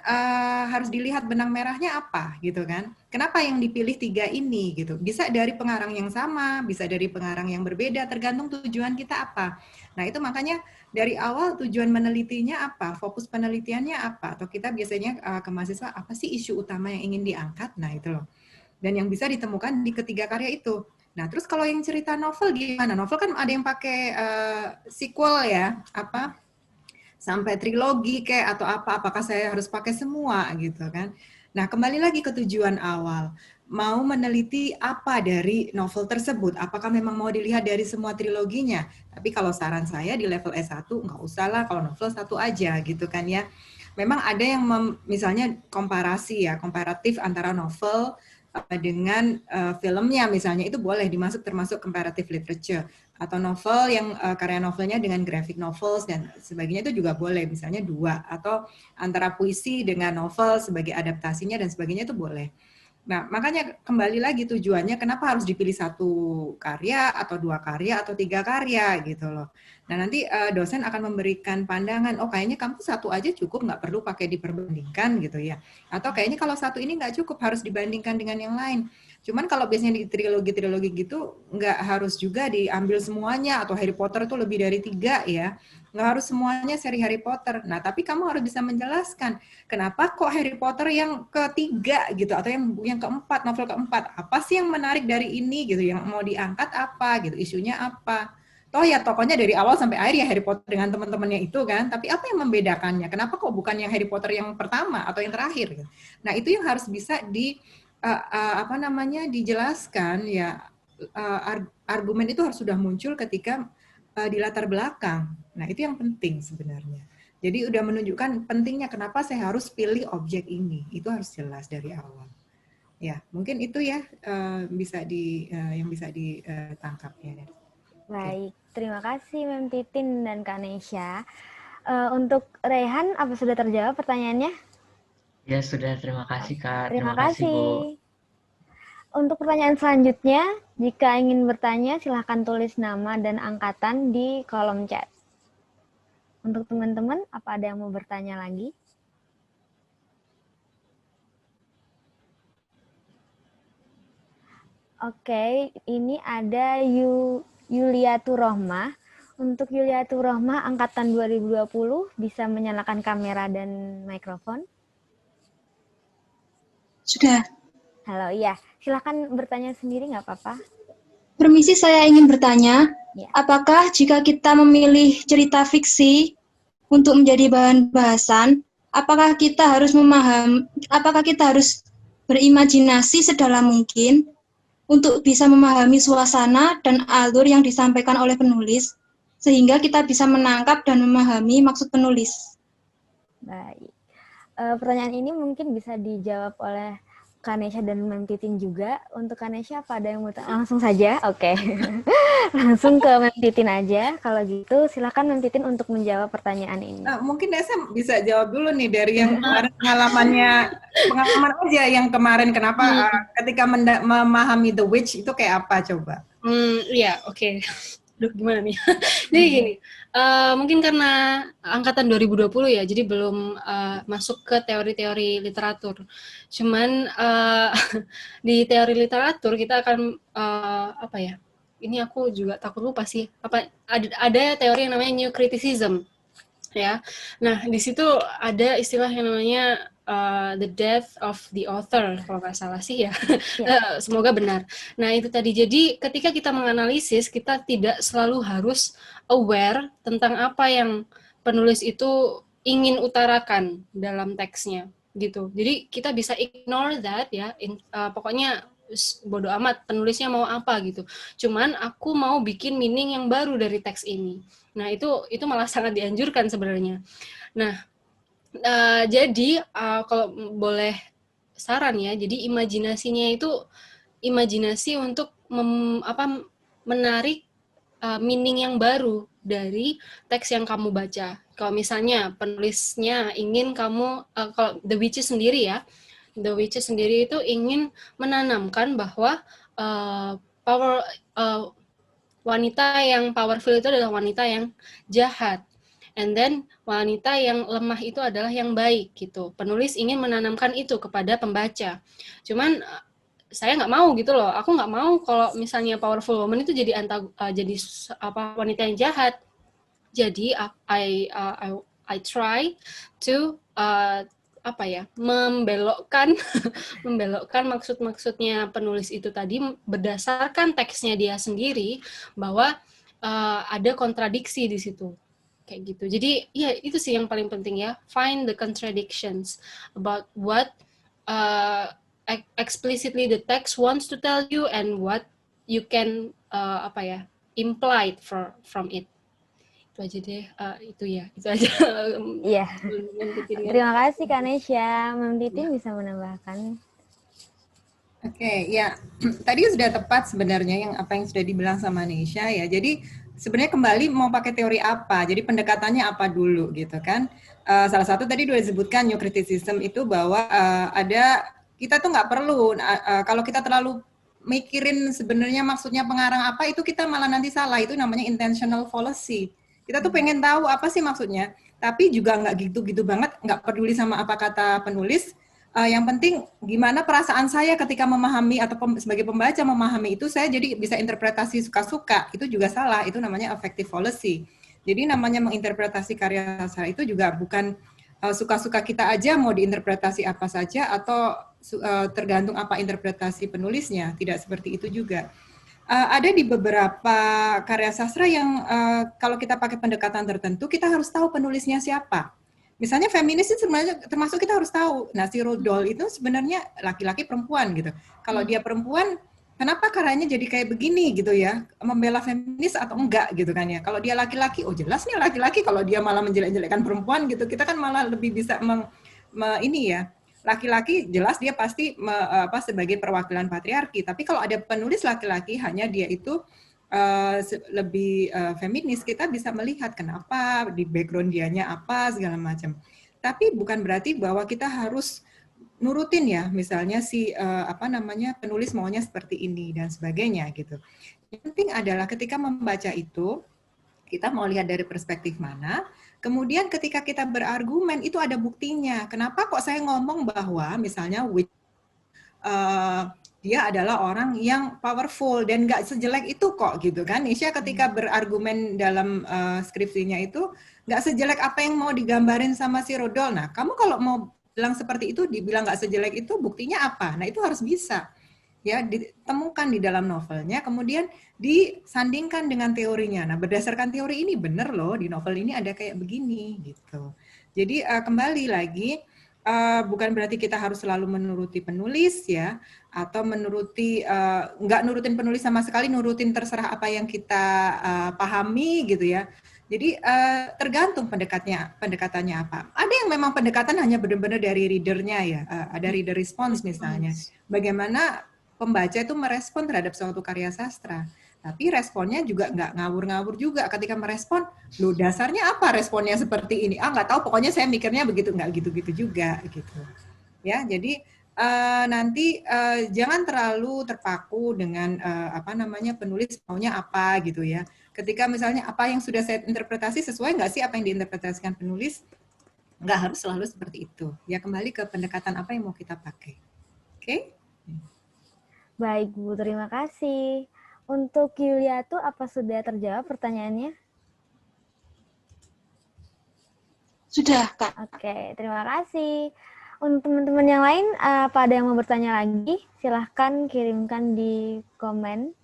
harus dilihat benang merahnya apa gitu kan. Kenapa yang dipilih 3 ini gitu. Bisa dari pengarang yang sama, bisa dari pengarang yang berbeda, tergantung tujuan kita apa. Nah, itu makanya dari awal tujuan menelitinya apa, fokus penelitiannya apa, atau kita biasanya ke mahasiswa apa sih isu utama yang ingin diangkat. Nah, itu loh. Dan yang bisa ditemukan di ketiga karya itu. Nah, terus kalau yang cerita novel gimana? Novel kan ada yang pakai sequel ya, sampai trilogi kayak atau apakah saya harus pakai semua gitu kan? Nah, kembali lagi ke tujuan awal. Mau meneliti apa dari novel tersebut? Apakah memang mau dilihat dari semua triloginya? Tapi kalau saran saya di level S1 nggak usah lah, kalau novel satu aja gitu kan ya. Memang ada yang misalnya komparatif antara novel dengan filmnya misalnya, itu boleh termasuk comparative literature, atau novel yang karya novelnya dengan graphic novels dan sebagainya itu juga boleh, misalnya 2, atau antara puisi dengan novel sebagai adaptasinya dan sebagainya itu boleh. Nah, makanya kembali lagi tujuannya kenapa harus dipilih 1 karya atau 2 karya atau 3 karya gitu loh. Nah, nanti dosen akan memberikan pandangan, oh kayaknya kamu 1 aja cukup, nggak perlu pakai diperbandingkan gitu ya. Atau kayaknya kalau 1 ini nggak cukup, harus dibandingkan dengan yang lain. Cuman kalau biasanya di trilogi gitu, nggak harus juga diambil semuanya, atau Harry Potter itu lebih dari 3 ya. Nggak harus semuanya seri Harry Potter. Nah, tapi kamu harus bisa menjelaskan, kenapa kok Harry Potter yang ketiga gitu, atau yang keempat, novel keempat, apa sih yang menarik dari ini gitu, yang mau diangkat apa gitu, isunya apa. Toh ya tokohnya dari awal sampai akhir ya Harry Potter dengan teman-temannya itu kan, tapi apa yang membedakannya? Kenapa kok bukan yang Harry Potter yang pertama atau yang terakhir gitu. Nah, itu yang harus bisa dijelaskan ya. Argumen itu harus sudah muncul ketika di latar belakang. Nah, itu yang penting sebenarnya. Jadi udah menunjukkan pentingnya kenapa saya harus pilih objek ini. Itu harus jelas dari awal. Ya, mungkin itu ya yang bisa ditangkap ya. Baik, terima kasih Mem Titin dan Kak Nesya. Untuk Rehan, apa sudah terjawab pertanyaannya? Ya sudah, terima kasih Kak. Terima kasih. Bu. Untuk pertanyaan selanjutnya, jika ingin bertanya, silahkan tulis nama dan angkatan di kolom chat. Untuk teman-teman, apa ada yang mau bertanya lagi? Oke, ini ada Yuliatur Rohmah. Untuk Yuliatur Rohmah, angkatan 2020, bisa menyalakan kamera dan mikrofon? Sudah. Halo, iya. Silakan bertanya sendiri, nggak apa-apa. Permisi, saya ingin bertanya, Ya. Apakah jika kita memilih cerita fiksi untuk menjadi bahan bahasan, apakah kita harus berimajinasi sedalam mungkin? untuk bisa memahami suasana dan alur yang disampaikan oleh penulis, sehingga kita bisa menangkap dan memahami maksud penulis. Baik. Pertanyaan ini mungkin bisa dijawab oleh Kanesha dan Mem Titin juga. Untuk Kanesha, apa ada yang mau langsung saja? Oke. Langsung ke Mem Titin aja. Kalau gitu, silakan Mem Titin untuk menjawab pertanyaan ini. Mungkin Desa bisa jawab dulu nih dari yang kemarin pengalaman aja yang kemarin kenapa ketika memahami The Witch itu kayak apa coba? Iya, oke. Duh, gimana nih? Jadi gini, mungkin karena angkatan 2020 ya, jadi belum masuk ke teori-teori literatur. Cuman di teori literatur kita akan apa ya? Ini aku juga takut lupa sih. Ada teori yang namanya New Criticism, ya. Nah, di situ ada istilah yang namanya the death of the author, kalau nggak salah sih ya. Semoga benar. Nah, itu tadi. Jadi, ketika kita menganalisis, kita tidak selalu harus aware tentang apa yang penulis itu ingin utarakan dalam teksnya, gitu. Jadi, kita bisa ignore that, ya. Pokoknya, bodo amat penulisnya mau apa, gitu. Cuman, aku mau bikin meaning yang baru dari teks ini. Nah, itu malah sangat dianjurkan sebenarnya. Nah, jadi kalau boleh saran ya, jadi imajinasinya itu imajinasi untuk menarik meaning yang baru dari teks yang kamu baca. Kalau misalnya penulisnya ingin kamu, kalau The Witches sendiri ya, The Witches sendiri itu ingin menanamkan bahwa wanita yang powerful itu adalah wanita yang jahat. And then wanita yang lemah itu adalah yang baik gitu. Penulis ingin menanamkan itu kepada pembaca. Cuman saya nggak mau gitu loh. Aku nggak mau kalau misalnya powerful woman itu jadi wanita yang jahat. Jadi I try to membelokkan maksud-maksudnya penulis itu tadi berdasarkan teksnya dia sendiri, bahwa ada kontradiksi di situ. Kayak gitu. Jadi ya itu sih yang paling penting ya, find the contradictions about what explicitly the text wants to tell you and what you can implied from it. Itu aja deh, itu aja. Iya. Terima kasih Kanesha. Mem Titin bisa menambahkan. Oke, ya tadi sudah tepat sebenarnya yang sudah dibilang sama Nesha ya. Jadi sebenarnya kembali mau pakai teori apa, jadi pendekatannya apa dulu gitu kan. Salah satu tadi sudah disebutkan New Criticism itu bahwa kita tuh nggak perlu, kalau kita terlalu mikirin sebenarnya maksudnya pengarang apa, itu kita malah nanti salah, itu namanya intentional fallacy. Kita tuh pengen tahu apa sih maksudnya, tapi juga nggak gitu-gitu banget, nggak peduli sama apa kata penulis. Yang penting gimana perasaan saya ketika memahami atau sebagai pembaca memahami itu, saya jadi bisa interpretasi suka-suka. Itu juga salah, itu namanya affective fallacy. Jadi namanya menginterpretasi karya sastra itu juga bukan suka-suka kita aja mau diinterpretasi apa saja atau tergantung apa interpretasi penulisnya, tidak seperti itu juga. Ada di beberapa karya sastra yang kalau kita pakai pendekatan tertentu kita harus tahu penulisnya siapa. Misalnya feminis itu sebenarnya termasuk kita harus tahu. Nah, si Roald Dahl itu sebenarnya laki-laki perempuan gitu. Kalau dia perempuan, kenapa karyanya jadi kayak begini gitu ya? Membela feminis atau enggak gitu kan ya? Kalau dia laki-laki, oh jelas nih laki-laki. Kalau dia malah menjelek-jelekkan perempuan gitu, kita kan malah lebih bisa laki-laki jelas dia pasti sebagai perwakilan patriarki. Tapi kalau ada penulis laki-laki, hanya dia itu lebih feminis, kita bisa melihat kenapa, di background dianya apa, segala macam. Tapi bukan berarti bahwa kita harus nurutin ya, misalnya si penulis maunya seperti ini dan sebagainya gitu. Yang penting adalah ketika membaca itu, kita mau lihat dari perspektif mana, kemudian ketika kita berargumen itu ada buktinya. Kenapa kok saya ngomong bahwa misalnya dia adalah orang yang powerful dan nggak sejelek itu kok gitu kan. Nesha ketika berargumen dalam skripsinya itu nggak sejelek apa yang mau digambarin sama si Roald Dahl. Nah, kamu kalau mau bilang seperti itu, dibilang nggak sejelek itu, buktinya apa? Nah, itu harus bisa ya ditemukan di dalam novelnya, kemudian disandingkan dengan teorinya. Nah, berdasarkan teori ini benar loh, di novel ini ada kayak begini gitu. Jadi kembali lagi, bukan berarti kita harus selalu menuruti penulis ya, atau menuruti nggak nurutin penulis sama sekali, nurutin terserah apa yang kita pahami gitu ya. Jadi tergantung pendekatannya apa. Ada yang memang pendekatan hanya benar-benar dari readernya ya, ada reader response misalnya. Bagaimana pembaca itu merespon terhadap suatu karya sastra. Tapi responnya juga nggak ngawur-ngawur juga ketika merespon, loh dasarnya apa responnya seperti ini? Nggak tahu, pokoknya saya mikirnya begitu, nggak gitu-gitu juga gitu. Ya, jadi nanti jangan terlalu terpaku dengan penulis maunya apa gitu ya. Ketika misalnya apa yang sudah saya interpretasi sesuai nggak sih apa yang diinterpretasikan penulis, nggak harus selalu seperti itu. Ya kembali ke pendekatan apa yang mau kita pakai. Oke? Baik Bu, terima kasih. Untuk Yuliatu, apa sudah terjawab pertanyaannya? Sudah, Kak. Oke, terima kasih. Untuk teman-teman yang lain, apa ada yang mau bertanya lagi? Silahkan kirimkan di komen.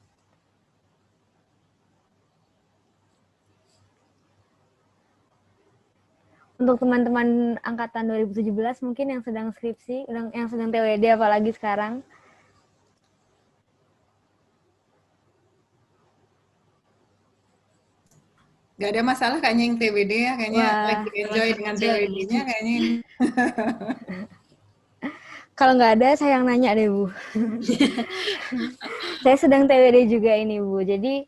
Untuk teman-teman angkatan 2017 mungkin yang sedang skripsi, yang sedang TWD apalagi sekarang. Gak ada masalah kayaknya yang TWD ya, kayaknya lagi enjoy dengan TWD-nya kayaknya ini. Kalau nggak ada, saya yang nanya deh, Bu. Saya sedang TWD juga ini, Bu. Jadi,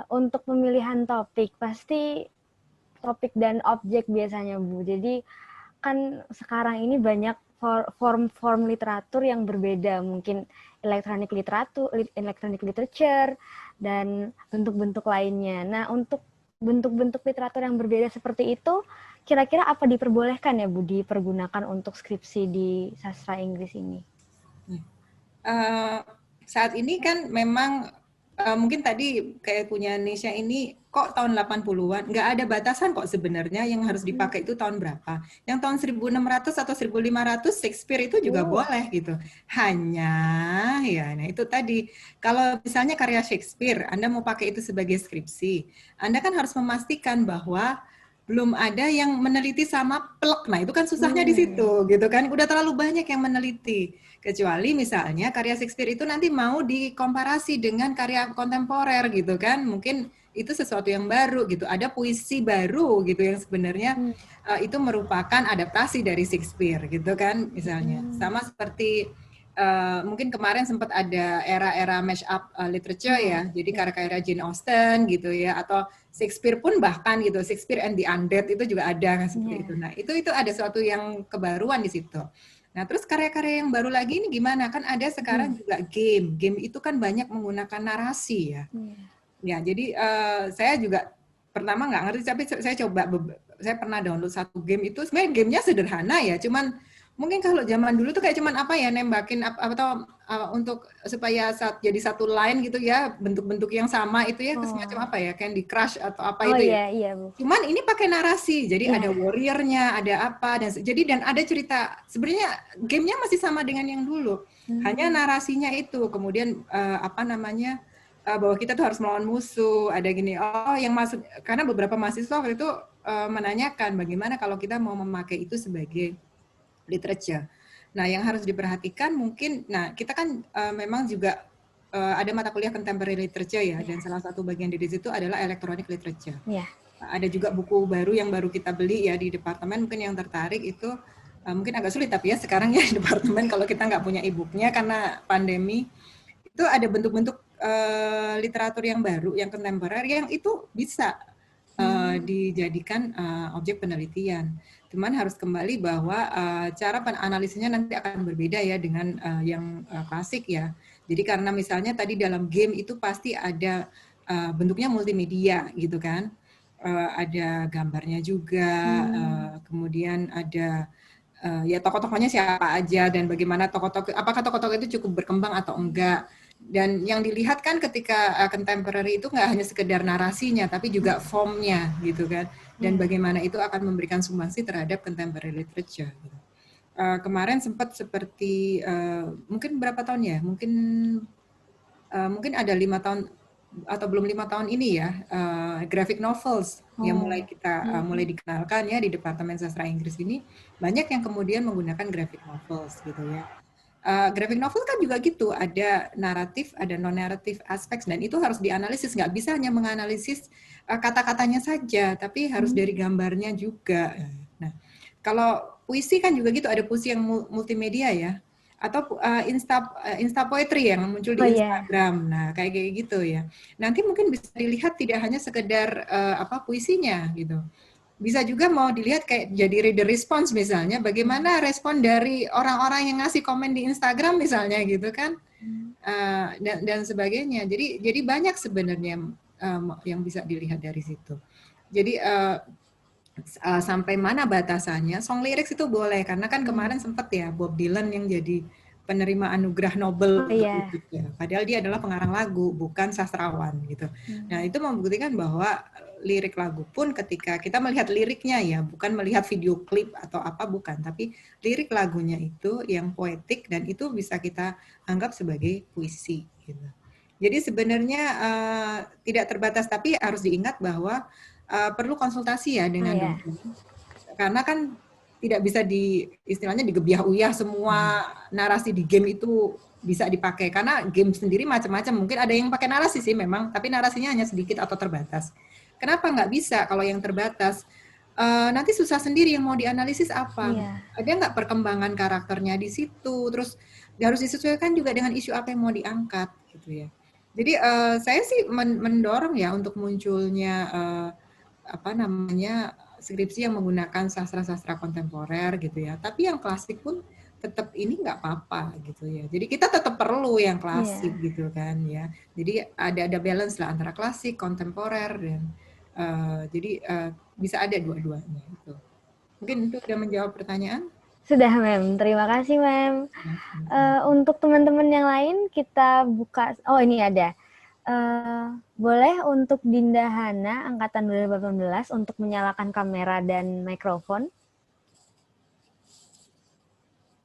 untuk pemilihan topik, pasti topik dan objek biasanya, Bu. Jadi, kan sekarang ini banyak form literatur yang berbeda. Mungkin electronic literature, dan bentuk-bentuk lainnya. Nah, untuk bentuk-bentuk literatur yang berbeda seperti itu, kira-kira apa diperbolehkan ya Bu dipergunakan untuk skripsi di sastra Inggris ini? Saat ini kan memang mungkin tadi kayak punya Nesya ini kok tahun 80-an, nggak ada batasan kok sebenarnya yang harus dipakai itu tahun berapa. Yang tahun 1600 atau 1500 Shakespeare itu juga boleh gitu. Hanya ya, nah itu tadi kalau misalnya karya Shakespeare, Anda mau pakai itu sebagai skripsi, Anda kan harus memastikan bahwa belum ada yang meneliti sama plek. Nah, itu kan susahnya di situ gitu kan. Udah terlalu banyak yang meneliti. Kecuali misalnya karya Shakespeare itu nanti mau dikomparasi dengan karya kontemporer gitu kan. Mungkin itu sesuatu yang baru gitu. Ada puisi baru gitu yang sebenarnya itu merupakan adaptasi dari Shakespeare gitu kan misalnya. Sama seperti mungkin kemarin sempat ada era-era mashup literature ya, jadi karya-karya Jane Austen gitu ya, atau Shakespeare pun bahkan gitu, Shakespeare and the Undead itu juga ada kan seperti itu. Nah itu ada suatu yang kebaruan di situ. Nah terus karya-karya yang baru lagi ini gimana? Kan ada sekarang juga game itu kan banyak menggunakan narasi ya. Ya jadi saya juga pertama nggak ngerti, tapi saya pernah download satu game itu, sebenarnya gamenya sederhana ya, cuman mungkin kalau zaman dulu tuh kayak cuman apa ya, nembakin atau untuk supaya jadi satu line gitu ya, bentuk-bentuk yang sama itu ya, semacam apa ya, Candy Crush atau apa itu ya. Iya, Bu. Cuman ini pakai narasi, jadi ada warrior-nya, ada apa, dan ada cerita. Sebenarnya gamenya masih sama dengan yang dulu, hanya narasinya itu. Kemudian bahwa kita tuh harus melawan musuh, ada gini. Yang maksud, karena beberapa mahasiswa waktu itu menanyakan bagaimana kalau kita mau memakai itu sebagai literature. Nah, yang harus diperhatikan mungkin, kita kan memang juga ada mata kuliah contemporary literature ya, dan salah satu bagian dari situ adalah electronic literature. Ada juga buku baru yang baru kita beli ya di departemen, mungkin yang tertarik itu mungkin agak sulit, tapi ya sekarang ya di departemen kalau kita nggak punya e-booknya karena pandemi, itu ada bentuk-bentuk literatur yang baru, yang kontemporer, yang itu bisa dijadikan objek penelitian. Cuman harus kembali bahwa cara penanalisisnya nanti akan berbeda ya dengan yang klasik ya. Jadi karena misalnya tadi dalam game itu pasti ada bentuknya multimedia gitu kan. Ada gambarnya juga, kemudian ada ya tokoh-tokohnya siapa aja dan bagaimana apakah tokoh-tokoh itu cukup berkembang atau enggak. Dan yang dilihat kan ketika contemporary itu nggak hanya sekedar narasinya, tapi juga formnya gitu kan. Dan bagaimana itu akan memberikan sumbangsi terhadap contemporary literature. Gitu. Kemarin sempat seperti mungkin berapa tahun ya? Mungkin ada 5 tahun atau belum 5 tahun ini ya, graphic novels yang mulai kita mulai dikenalkan ya di Departemen Sastra Inggris ini, banyak yang kemudian menggunakan graphic novels gitu ya. Graphic novel kan juga gitu, ada naratif, ada non-naratif aspek, dan itu harus dianalisis, nggak bisa hanya menganalisis kata-katanya saja, tapi harus dari gambarnya juga. Nah, kalau puisi kan juga gitu, ada puisi yang multimedia ya, atau Insta poetry yang muncul di Instagram. Nah, kayak gitu ya. Nanti mungkin bisa dilihat tidak hanya sekedar puisinya gitu. Bisa juga mau dilihat kayak jadi reader response misalnya, bagaimana respon dari orang-orang yang ngasih komen di Instagram misalnya gitu kan, dan sebagainya. Jadi banyak sebenarnya yang bisa dilihat dari situ. Jadi sampai mana batasannya? Song lyrics itu boleh, karena kan kemarin sempat ya Bob Dylan yang jadi penerima anugerah Nobel gitu ya. Padahal dia adalah pengarang lagu, bukan sastrawan gitu. Nah, itu membuktikan bahwa lirik lagu pun ketika kita melihat liriknya ya, bukan melihat video klip atau apa, bukan, tapi lirik lagunya itu yang poetik dan itu bisa kita anggap sebagai puisi gitu. Jadi sebenarnya tidak terbatas, tapi harus diingat bahwa perlu konsultasi ya dengan dokter. Karena kan tidak bisa istilahnya digebiah-uyah semua narasi di game itu bisa dipakai, karena game sendiri macam-macam. Mungkin ada yang pakai narasi sih memang, tapi narasinya hanya sedikit atau terbatas. Kenapa nggak bisa kalau yang terbatas? Nanti susah sendiri yang mau dianalisis apa. Ada nggak perkembangan karakternya di situ, terus harus disesuaikan juga dengan isu apa yang mau diangkat gitu ya. Jadi saya sih mendorong ya untuk munculnya skripsi yang menggunakan sastra-sastra kontemporer gitu ya. Tapi yang klasik pun tetap ini nggak apa-apa gitu ya. Jadi kita tetap perlu yang klasik gitu kan ya. Jadi ada balance lah antara klasik, kontemporer, dan jadi bisa ada dua-duanya gitu. Mungkin itu sudah menjawab pertanyaan? Sudah, Mem. Terima kasih, Mem. Untuk teman-teman yang lain kita buka. Oh, ini ada. Boleh untuk Dinda Hana angkatan 2018 untuk menyalakan kamera dan mikrofon.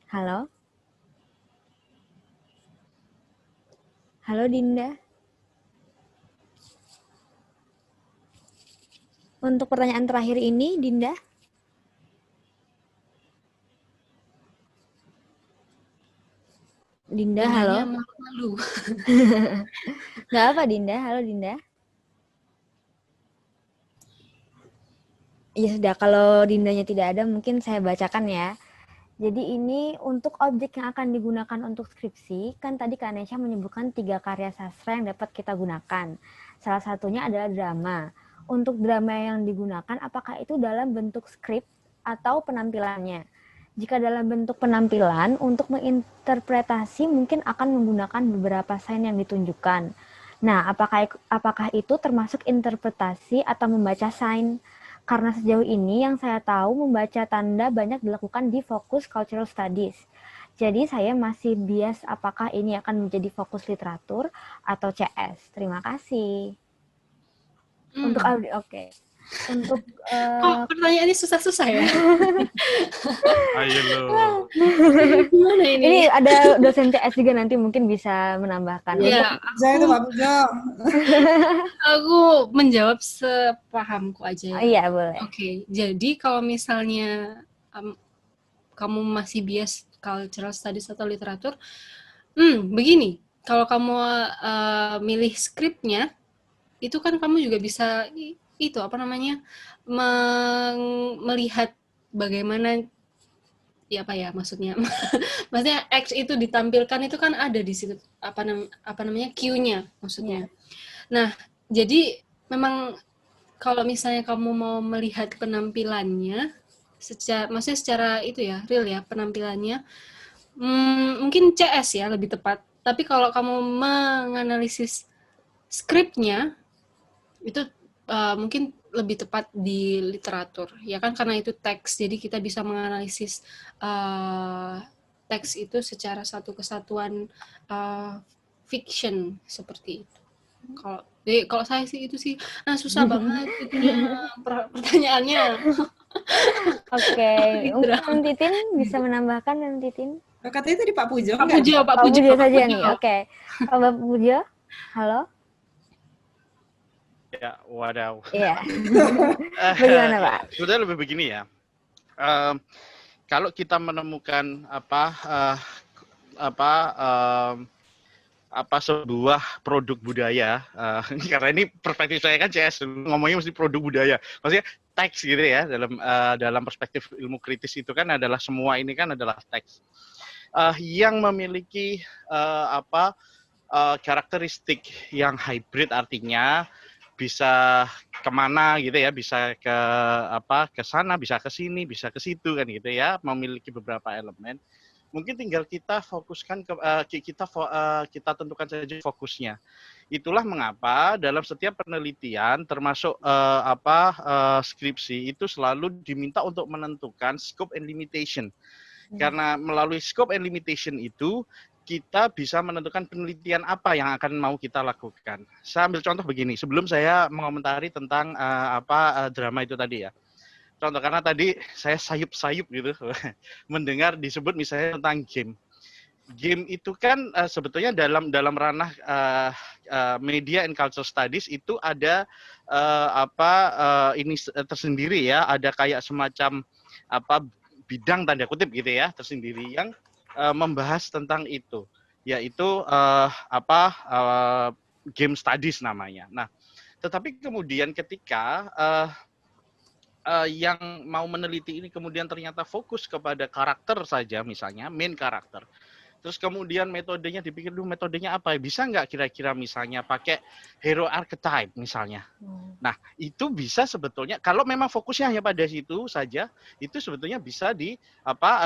Halo. Halo Dinda. Untuk pertanyaan terakhir ini, Dinda. Dinda, halo. Malu. Nggak apa, Dinda. Halo, Dinda. Ya sudah, kalau Dindanya tidak ada, mungkin saya bacakan ya. Jadi ini untuk objek yang akan digunakan untuk skripsi, kan tadi Kak Nesha menyebutkan 3 karya sastra yang dapat kita gunakan. Salah satunya adalah drama. Untuk drama yang digunakan, apakah itu dalam bentuk skrip atau penampilannya? Jika dalam bentuk penampilan, untuk menginterpretasi mungkin akan menggunakan beberapa sign yang ditunjukkan. Nah, apakah itu termasuk interpretasi atau membaca sign? Karena sejauh ini yang saya tahu membaca tanda banyak dilakukan di fokus Cultural Studies. Jadi saya masih bias apakah ini akan menjadi fokus literatur atau CS. Terima kasih. Untuk audio, oke. Untuk pertanyaan ini susah-susah ya. Ayo lo. Gimana ini? Ini ada dosen CS juga, nanti mungkin bisa menambahkan. Ya, Saya itu Pak Pujo. Aku menjawab sepahamku aja. Iya, boleh. Oke, jadi kalau misalnya kamu masih bias cultural studies atau literatur, begini, kalau kamu milih skripnya, itu kan kamu juga bisa melihat bagaimana maksudnya X itu ditampilkan, itu kan ada di situ Q-nya maksudnya. Nah, jadi memang kalau misalnya kamu mau melihat penampilannya secara itu ya, real ya penampilannya, mungkin CS ya lebih tepat. Tapi kalau kamu menganalisis skripnya, itu mungkin lebih tepat di literatur, ya kan, karena itu teks, jadi kita bisa menganalisis teks itu secara satu kesatuan fiction seperti itu. Kalau saya sih itu sih, susah banget itunya pertanyaannya. Oke, Mem Titin bisa menambahkan, Mem Titin? Katanya tadi Pak Pujo. Pak Pujo saja nih. Oke. Pak Pujo, halo. Ya, wadaw. Iya. Bagaimana, Pak? Sebetulnya lebih begini ya. Kalau kita menemukan sebuah produk budaya, karena ini perspektif saya kan CS, ngomongnya mesti produk budaya, maksudnya teks gitu ya, dalam perspektif ilmu kritis itu kan adalah semua ini kan adalah teks yang memiliki karakteristik yang hybrid, artinya bisa kemana gitu ya, bisa ke sana, bisa ke sini, bisa ke situ kan gitu ya, memiliki beberapa elemen. Mungkin tinggal kita fokuskan kita tentukan saja fokusnya. Itulah mengapa dalam setiap penelitian termasuk skripsi itu selalu diminta untuk menentukan scope and limitation. Karena melalui scope and limitation itu kita bisa menentukan penelitian apa yang akan mau kita lakukan. Saya ambil contoh begini, sebelum saya mengomentari tentang drama itu tadi ya. Contoh, karena tadi saya sayup-sayup gitu mendengar disebut misalnya tentang game. Game itu kan sebetulnya dalam ranah media and culture studies itu ada ini tersendiri ya, ada kayak semacam bidang tanda kutip gitu ya tersendiri yang membahas tentang itu, yaitu game studies namanya. Nah, tetapi kemudian ketika yang mau meneliti ini kemudian ternyata fokus kepada karakter saja, misalnya main karakter. Terus kemudian metodenya dipikir dulu, metodenya apa? Bisa nggak kira-kira misalnya pakai hero archetype misalnya. Nah, itu bisa sebetulnya kalau memang fokusnya hanya pada situ saja, itu sebetulnya bisa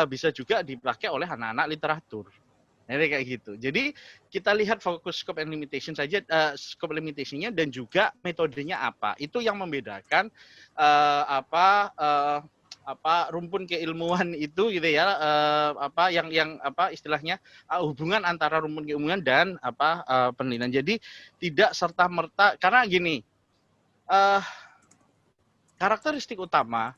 bisa juga dipakai oleh anak-anak literatur. Jadi kayak gitu. Jadi kita lihat fokus scope and limitation saja, scope limitation-nya dan juga metodenya apa. Itu yang membedakan rumpun keilmuan itu gitu ya, yang istilahnya hubungan antara rumpun keilmuan dan penelitian. Jadi tidak serta merta, karena gini, karakteristik utama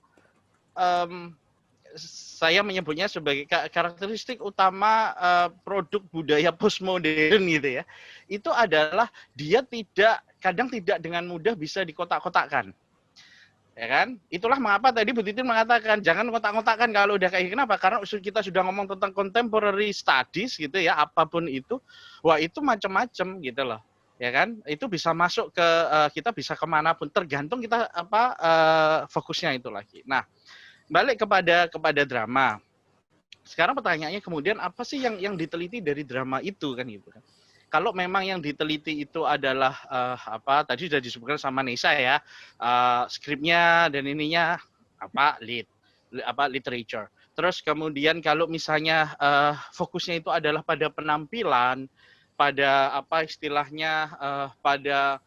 saya menyebutnya sebagai karakteristik utama produk budaya postmodern gitu ya, itu adalah dia kadang tidak dengan mudah bisa dikotak-kotakkan. Ya kan? Itulah mengapa tadi Bu Titin mengatakan jangan kotak-kotakkan kalau udah kayak kenapa? Karena kita sudah ngomong tentang contemporary studies gitu ya, apapun itu, wah itu macam-macam gitu loh. Ya kan? Itu bisa masuk ke kita bisa kemanapun, tergantung kita fokusnya itu lagi. Nah, balik kepada drama. Sekarang pertanyaannya kemudian apa sih yang diteliti dari drama itu kan gitu kan? Kalau memang yang diteliti itu adalah tadi sudah disebutkan sama Nisa ya, skripnya dan ininya literature. Terus kemudian kalau misalnya fokusnya itu adalah pada penampilan, pada istilahnya pada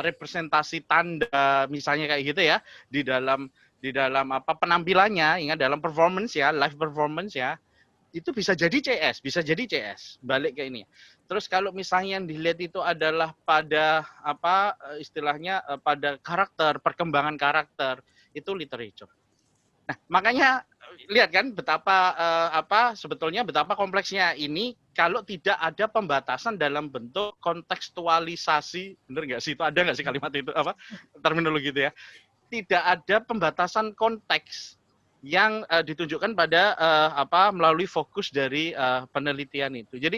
representasi tanda misalnya kayak gitu ya di dalam penampilannya, ingat dalam performance ya, live performance ya. Itu bisa jadi CS, balik ke ini. Terus kalau misalnya yang dilihat itu adalah pada istilahnya pada karakter, perkembangan karakter, itu literature. Nah, makanya lihat kan betapa sebetulnya betapa kompleksnya ini kalau tidak ada pembatasan dalam bentuk kontekstualisasi, benar nggak sih, itu ada nggak sih kalimat itu terminologi itu ya? Tidak ada pembatasan konteks yang ditunjukkan pada melalui fokus dari penelitian itu. Jadi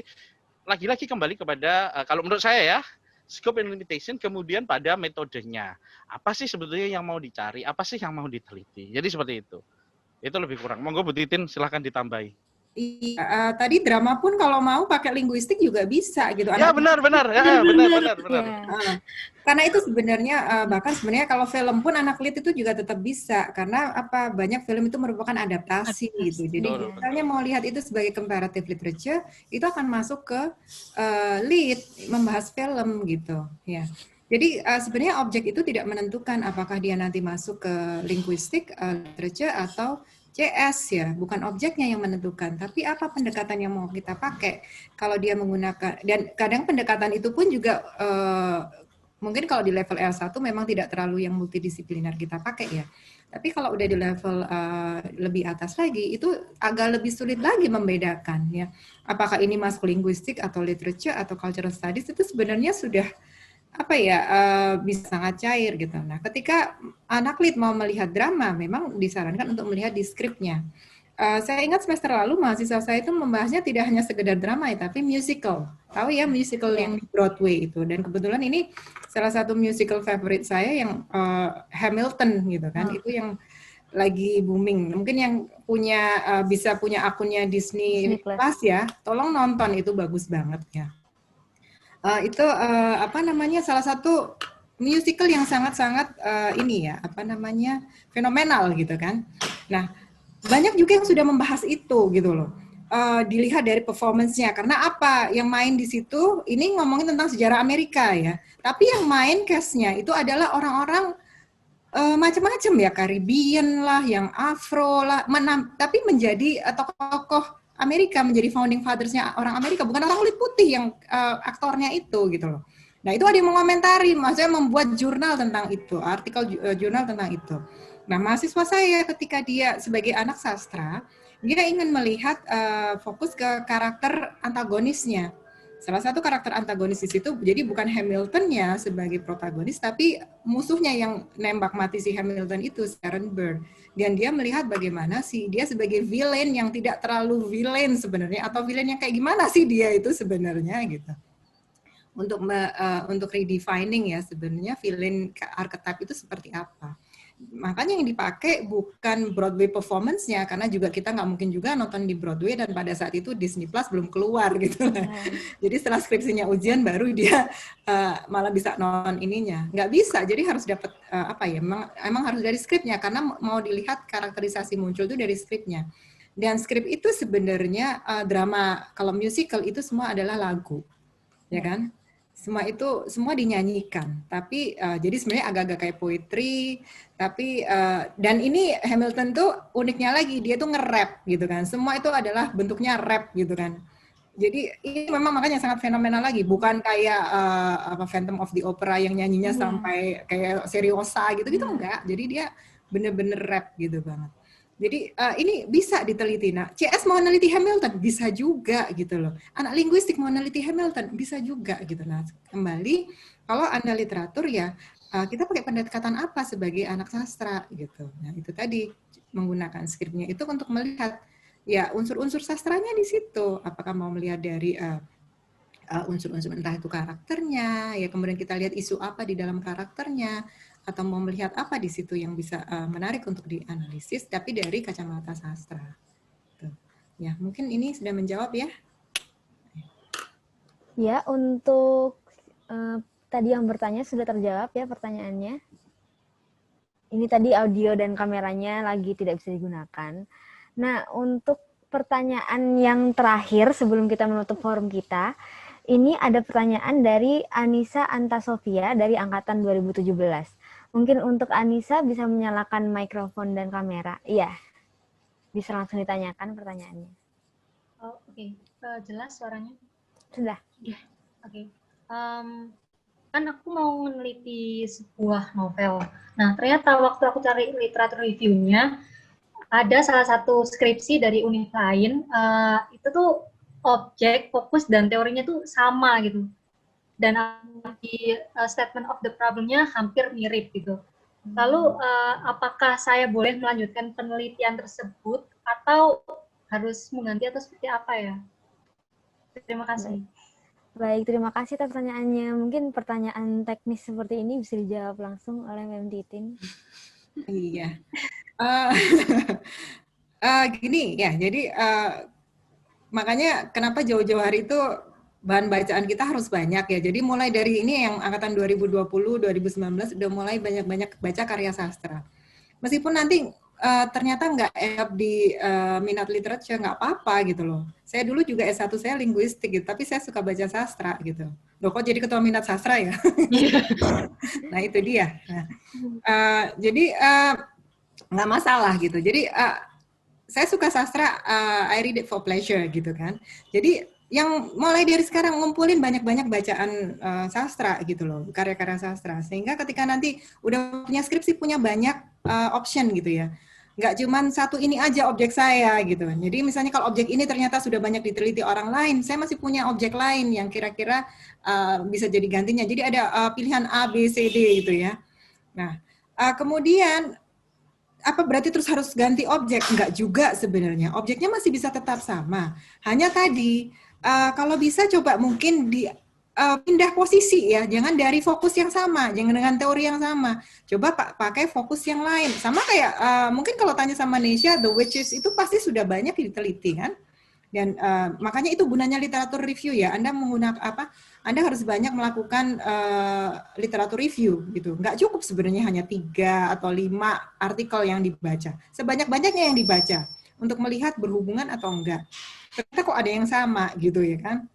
lagi-lagi kembali kepada kalau menurut saya ya, scope and limitation, kemudian pada metodenya. Apa sih sebetulnya yang mau dicari? Apa sih yang mau diteliti? Jadi seperti itu. Itu lebih kurang. Monggo Bu Titin silahkan ditambahi. Iya, tadi drama pun kalau mau pakai linguistik juga bisa gitu. Ya benar. Karena itu sebenarnya bahkan sebenarnya kalau film pun anak lit itu juga tetap bisa karena banyak film itu merupakan adaptasi gitu. Jadi misalnya mau lihat itu sebagai comparative literature itu akan masuk ke lit membahas film gitu ya. Jadi sebenarnya objek itu tidak menentukan apakah dia nanti masuk ke linguistik, literature atau CS ya, bukan objeknya yang menentukan, tapi apa pendekatan yang mau kita pakai. Kalau dia menggunakan, dan kadang pendekatan itu pun juga mungkin kalau di level L1 memang tidak terlalu yang multidisipliner kita pakai ya. Tapi kalau udah di level lebih atas lagi, itu agak lebih sulit lagi membedakan ya. Apakah ini masuk linguistik atau literature atau cultural studies, itu sebenarnya sudah apa ya, bisa sangat cair gitu. Nah, ketika anak lead mau melihat drama, memang disarankan untuk melihat di skripnya. Saya ingat semester lalu mahasiswa saya itu membahasnya tidak hanya sekedar drama ya, tapi musical. Tahu ya musical yang di Broadway itu. Dan kebetulan ini salah satu musical favorit saya yang Hamilton gitu kan. Itu yang lagi booming. Mungkin yang punya bisa punya akunnya Disney Plus ya, tolong nonton, itu bagus banget ya. Itu apa namanya, salah satu musical yang sangat-sangat ini ya, apa namanya, fenomenal gitu kan. Nah, banyak juga yang sudah membahas itu gitu loh. Dilihat dari performance-nya, karena apa? Yang main di situ ini ngomongin tentang sejarah Amerika ya. Tapi yang main cast-nya itu adalah orang-orang macam-macam ya, Caribbean lah, yang Afro lah, tapi menjadi tokoh-tokoh Amerika, menjadi founding fathers-nya orang Amerika, bukan orang kulit putih yang aktornya itu gitu loh. Nah, itu ada yang mengomentari, maksudnya membuat jurnal tentang itu, artikel jurnal tentang itu. Nah, mahasiswa saya ketika dia sebagai anak sastra, dia ingin melihat fokus ke karakter antagonisnya. Salah satu karakter antagonis di situ, jadi bukan Hamiltonnya sebagai protagonis, tapi musuhnya yang nembak mati si Hamilton itu, Sharon Byrne. Dan dia melihat bagaimana sih dia sebagai villain yang tidak terlalu villain sebenarnya, atau villain yang kayak gimana sih dia itu sebenarnya gitu. Untuk redefining ya sebenarnya villain archetype itu seperti apa. Makanya yang dipakai bukan Broadway performance-nya, karena juga kita nggak mungkin juga nonton di Broadway dan pada saat itu Disney Plus belum keluar gitu. Jadi setelah skripsinya ujian baru dia malah bisa nonton ininya. Nggak bisa, jadi harus dapat apa ya, emang harus dari skripnya, karena mau dilihat karakterisasi muncul itu dari skripnya. Dan skrip itu sebenarnya drama, kalau musical itu semua adalah lagu, ya kan? Semua dinyanyikan, tapi jadi sebenarnya agak-agak kayak poetry, tapi dan ini Hamilton tuh uniknya lagi, dia tuh nge-rap gitu kan, semua itu adalah bentuknya rap gitu kan. Jadi ini memang makanya sangat fenomenal lagi, bukan kayak Phantom of the Opera yang nyanyinya sampai kayak seriosa gitu-gitu enggak, jadi dia bener-bener rap gitu banget. Jadi ini bisa diteliti. Nah, CS mau meneliti Hamilton bisa juga gitu loh. Anak linguistik mau meneliti Hamilton bisa juga gitu. Nah, kembali kalau Anda literatur ya kita pakai pendekatan apa sebagai anak sastra gitu. Nah, itu tadi menggunakan skripnya itu untuk melihat ya unsur-unsur sastranya di situ. Apakah mau melihat dari unsur-unsur entah itu karakternya, ya kemudian kita lihat isu apa di dalam karakternya, atau mau melihat apa di situ yang bisa menarik untuk dianalisis, tapi dari kacamata sastra. Tuh. Ya, mungkin ini sudah menjawab ya. Ya, untuk tadi yang bertanya sudah terjawab ya pertanyaannya. Ini tadi audio dan kameranya lagi tidak bisa digunakan. Nah, untuk pertanyaan yang terakhir sebelum kita menutup forum kita, ini ada pertanyaan dari Anissa Antasofia dari angkatan 2017. Mungkin untuk Anissa bisa menyalakan mikrofon dan kamera. Iya, bisa langsung ditanyakan pertanyaannya. Oh, oke. Jelas suaranya? Sudah. Ya, oke. Kan aku mau meneliti sebuah novel. Nah, ternyata waktu aku cari literatur review-nya, ada salah satu skripsi dari univ lain, itu tuh objek, fokus, dan teorinya tuh sama gitu. Dan di statement of the problem-nya hampir mirip gitu. Lalu apakah saya boleh melanjutkan penelitian tersebut atau harus mengganti atau seperti apa ya? Terima kasih. Baik, terima kasih atas pertanyaannya. Mungkin pertanyaan teknis seperti ini bisa dijawab langsung oleh Mem Titin. Iya. Gini ya, jadi makanya kenapa jauh-jauh hari itu bahan bacaan kita harus banyak ya. Jadi mulai dari ini yang angkatan 2020, 2019 udah mulai banyak-banyak baca karya sastra. Meskipun nanti ternyata nggak di minat literature, nggak apa-apa gitu loh. Saya dulu juga S1 saya linguistik gitu, tapi saya suka baca sastra gitu. Loh kok jadi ketua minat sastra ya? Nah itu dia. Nah, jadi nggak masalah gitu. Jadi saya suka sastra, I read it for pleasure gitu kan. Jadi yang mulai dari sekarang ngumpulin banyak-banyak bacaan sastra gitu loh, karya-karya sastra. Sehingga ketika nanti udah punya skripsi, punya banyak option gitu ya. nggak cuman satu ini aja objek saya gitu. Jadi misalnya kalau objek ini ternyata sudah banyak diteliti orang lain, saya masih punya objek lain yang kira-kira bisa jadi gantinya. Jadi ada pilihan A, B, C, D gitu ya. Nah, kemudian apa berarti terus harus ganti objek? Enggak juga sebenarnya. Objeknya masih bisa tetap sama. Hanya tadi kalau bisa coba mungkin pindah posisi ya, jangan dari fokus yang sama, jangan dengan teori yang sama. Coba pakai fokus yang lain. Sama kayak mungkin kalau tanya sama Nesya, The Witches itu pasti sudah banyak diteliti kan? Dan makanya itu gunanya literatur review ya. Anda menggunakan apa? Anda harus banyak melakukan literatur review gitu. Nggak cukup sebenarnya hanya 3 atau 5 artikel yang dibaca. Sebanyak-banyaknya yang dibaca untuk melihat berhubungan atau enggak. Ternyata kok ada yang sama gitu ya kan?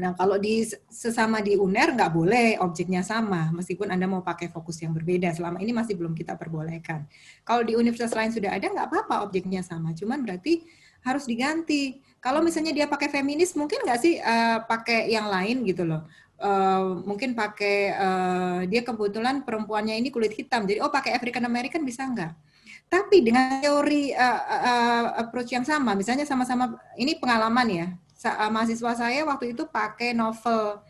Nah, kalau sesama di UNER nggak boleh objeknya sama, meskipun Anda mau pakai fokus yang berbeda. Selama ini masih belum kita perbolehkan. Kalau di universitas lain sudah ada, nggak apa-apa objeknya sama. Cuman berarti harus diganti. Kalau misalnya dia pakai feminis, mungkin nggak sih pakai yang lain gitu loh. Mungkin pakai, dia kebetulan perempuannya ini kulit hitam, jadi pakai African American bisa nggak? Tapi dengan teori approach yang sama, misalnya sama-sama, ini pengalaman ya, mahasiswa saya waktu itu pakai novel,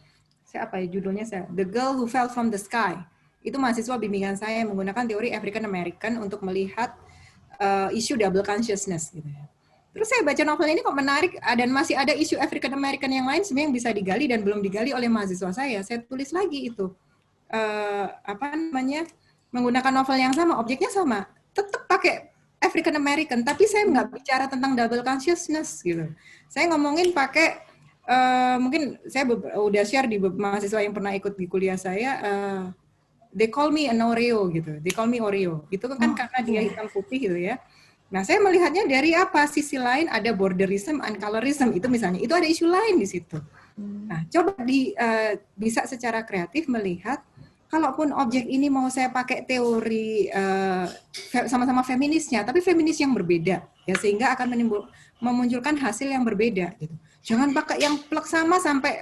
apa ya judulnya, The Girl Who Fell from the Sky. Itu mahasiswa bimbingan saya yang menggunakan teori African American untuk melihat isu double consciousness gitu ya. Terus saya baca novel ini kok menarik, dan masih ada isu African American yang lain sebenarnya yang bisa digali dan belum digali oleh mahasiswa saya. Saya tulis lagi itu, menggunakan novel yang sama, objeknya sama, tetap pakai African American, tapi saya nggak bicara tentang double consciousness gitu. Saya ngomongin pakai, mungkin saya udah share di mahasiswa yang pernah ikut di kuliah saya, they call me an Oreo gitu, they call me Oreo. Itu kan karena dia hitam putih gitu ya. Nah, saya melihatnya dari apa? Sisi lain ada borderism and colorism, itu misalnya, itu ada isu lain di situ. Nah, coba bisa secara kreatif melihat, kalaupun objek ini mau saya pakai teori sama-sama feminisnya, tapi feminis yang berbeda, ya sehingga akan memunculkan hasil yang berbeda. Gitu. Jangan pakai yang plek sama sampai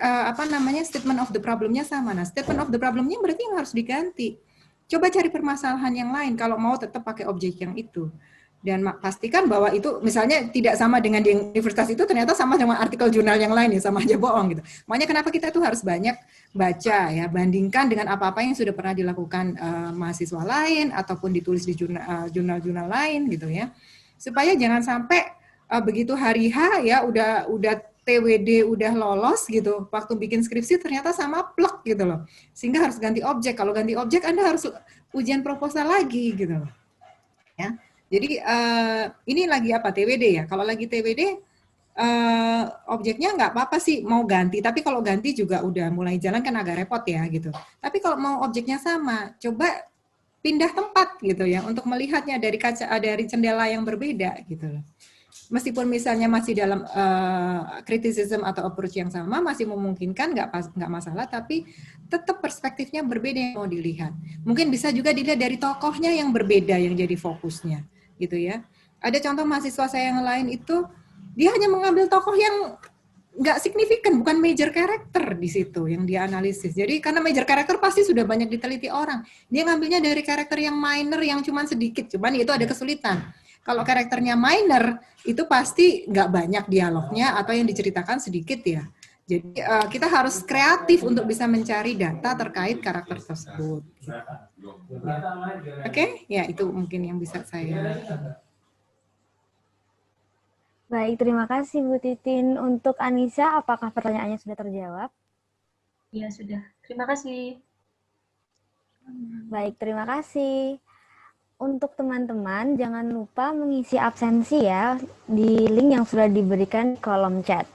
statement of the problemnya sama. Nah, statement of the problemnya berarti yang harus diganti. Coba cari permasalahan yang lain kalau mau tetap pakai objek yang itu. Dan pastikan bahwa itu misalnya tidak sama dengan di universitas itu, ternyata sama dengan artikel jurnal yang lain ya, sama aja bohong gitu. Makanya kenapa kita tuh harus banyak baca ya, bandingkan dengan apa-apa yang sudah pernah dilakukan mahasiswa lain ataupun ditulis di jurnal-jurnal lain gitu ya. Supaya jangan sampai begitu hari H ya udah TWD udah lolos gitu, waktu bikin skripsi ternyata sama plek gitu loh. Sehingga harus ganti objek. Kalau ganti objek Anda harus ujian proposal lagi gitu loh. Ya. Jadi ini lagi TWD ya. Kalau lagi TWD objeknya nggak apa-apa sih mau ganti. Tapi kalau ganti juga udah mulai jalan kan agak repot ya gitu. Tapi kalau mau objeknya sama, coba pindah tempat gitu ya untuk melihatnya dari jendela yang berbeda gitu loh. Meskipun misalnya masih dalam criticism atau approach yang sama, masih memungkinkan, nggak masalah, tapi tetap perspektifnya berbeda yang mau dilihat. Mungkin bisa juga dilihat dari tokohnya yang berbeda yang jadi fokusnya. Gitu ya. Ada contoh mahasiswa saya yang lain itu dia hanya mengambil tokoh yang nggak signifikan, bukan major character di situ yang dia analisis. Jadi karena major character pasti sudah banyak diteliti orang. Dia ngambilnya dari karakter yang minor yang cuman sedikit, cuman itu ada kesulitan. Kalau karakternya minor itu pasti nggak banyak dialognya atau yang diceritakan sedikit ya. Jadi kita harus kreatif untuk bisa mencari data terkait karakter tersebut. Oke, ya itu mungkin yang bisa saya. Baik, terima kasih Bu Titin. Untuk Anissa, apakah pertanyaannya sudah terjawab? Ya, sudah. Terima kasih. Baik, terima kasih. Untuk teman-teman, jangan lupa mengisi absensi ya di link yang sudah diberikan di kolom chat.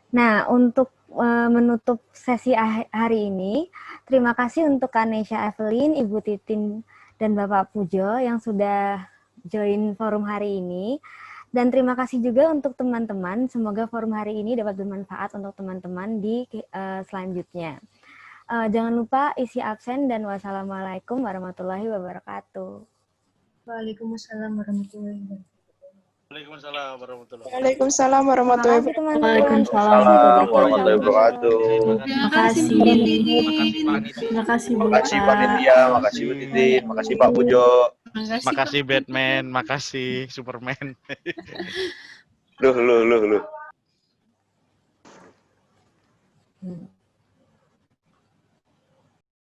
Nah, untuk menutup sesi hari ini, terima kasih untuk Kanesha Evelyn, Ibu Titin, dan Bapak Pujo yang sudah join forum hari ini. Dan terima kasih juga untuk teman-teman, semoga forum hari ini dapat bermanfaat untuk teman-teman di selanjutnya. Jangan lupa isi absen dan wassalamualaikum warahmatullahi wabarakatuh. Waalaikumsalam warahmatullahi wabarakatuh. Waalaikumsalam warahmatullahi wabarakatuh. Waalaikumsalam warahmatullahi wabarakatuh. Waalaikumsalam warahmatullahi wabarakatuh. Terima kasih Bu Titin. Terima kasih Terima kasih Bu. Makasih Pak Nitya, makasih Bu Titin, makasih Pak Pujo. Makasih Batman, makasih Superman. Loh. Hmm.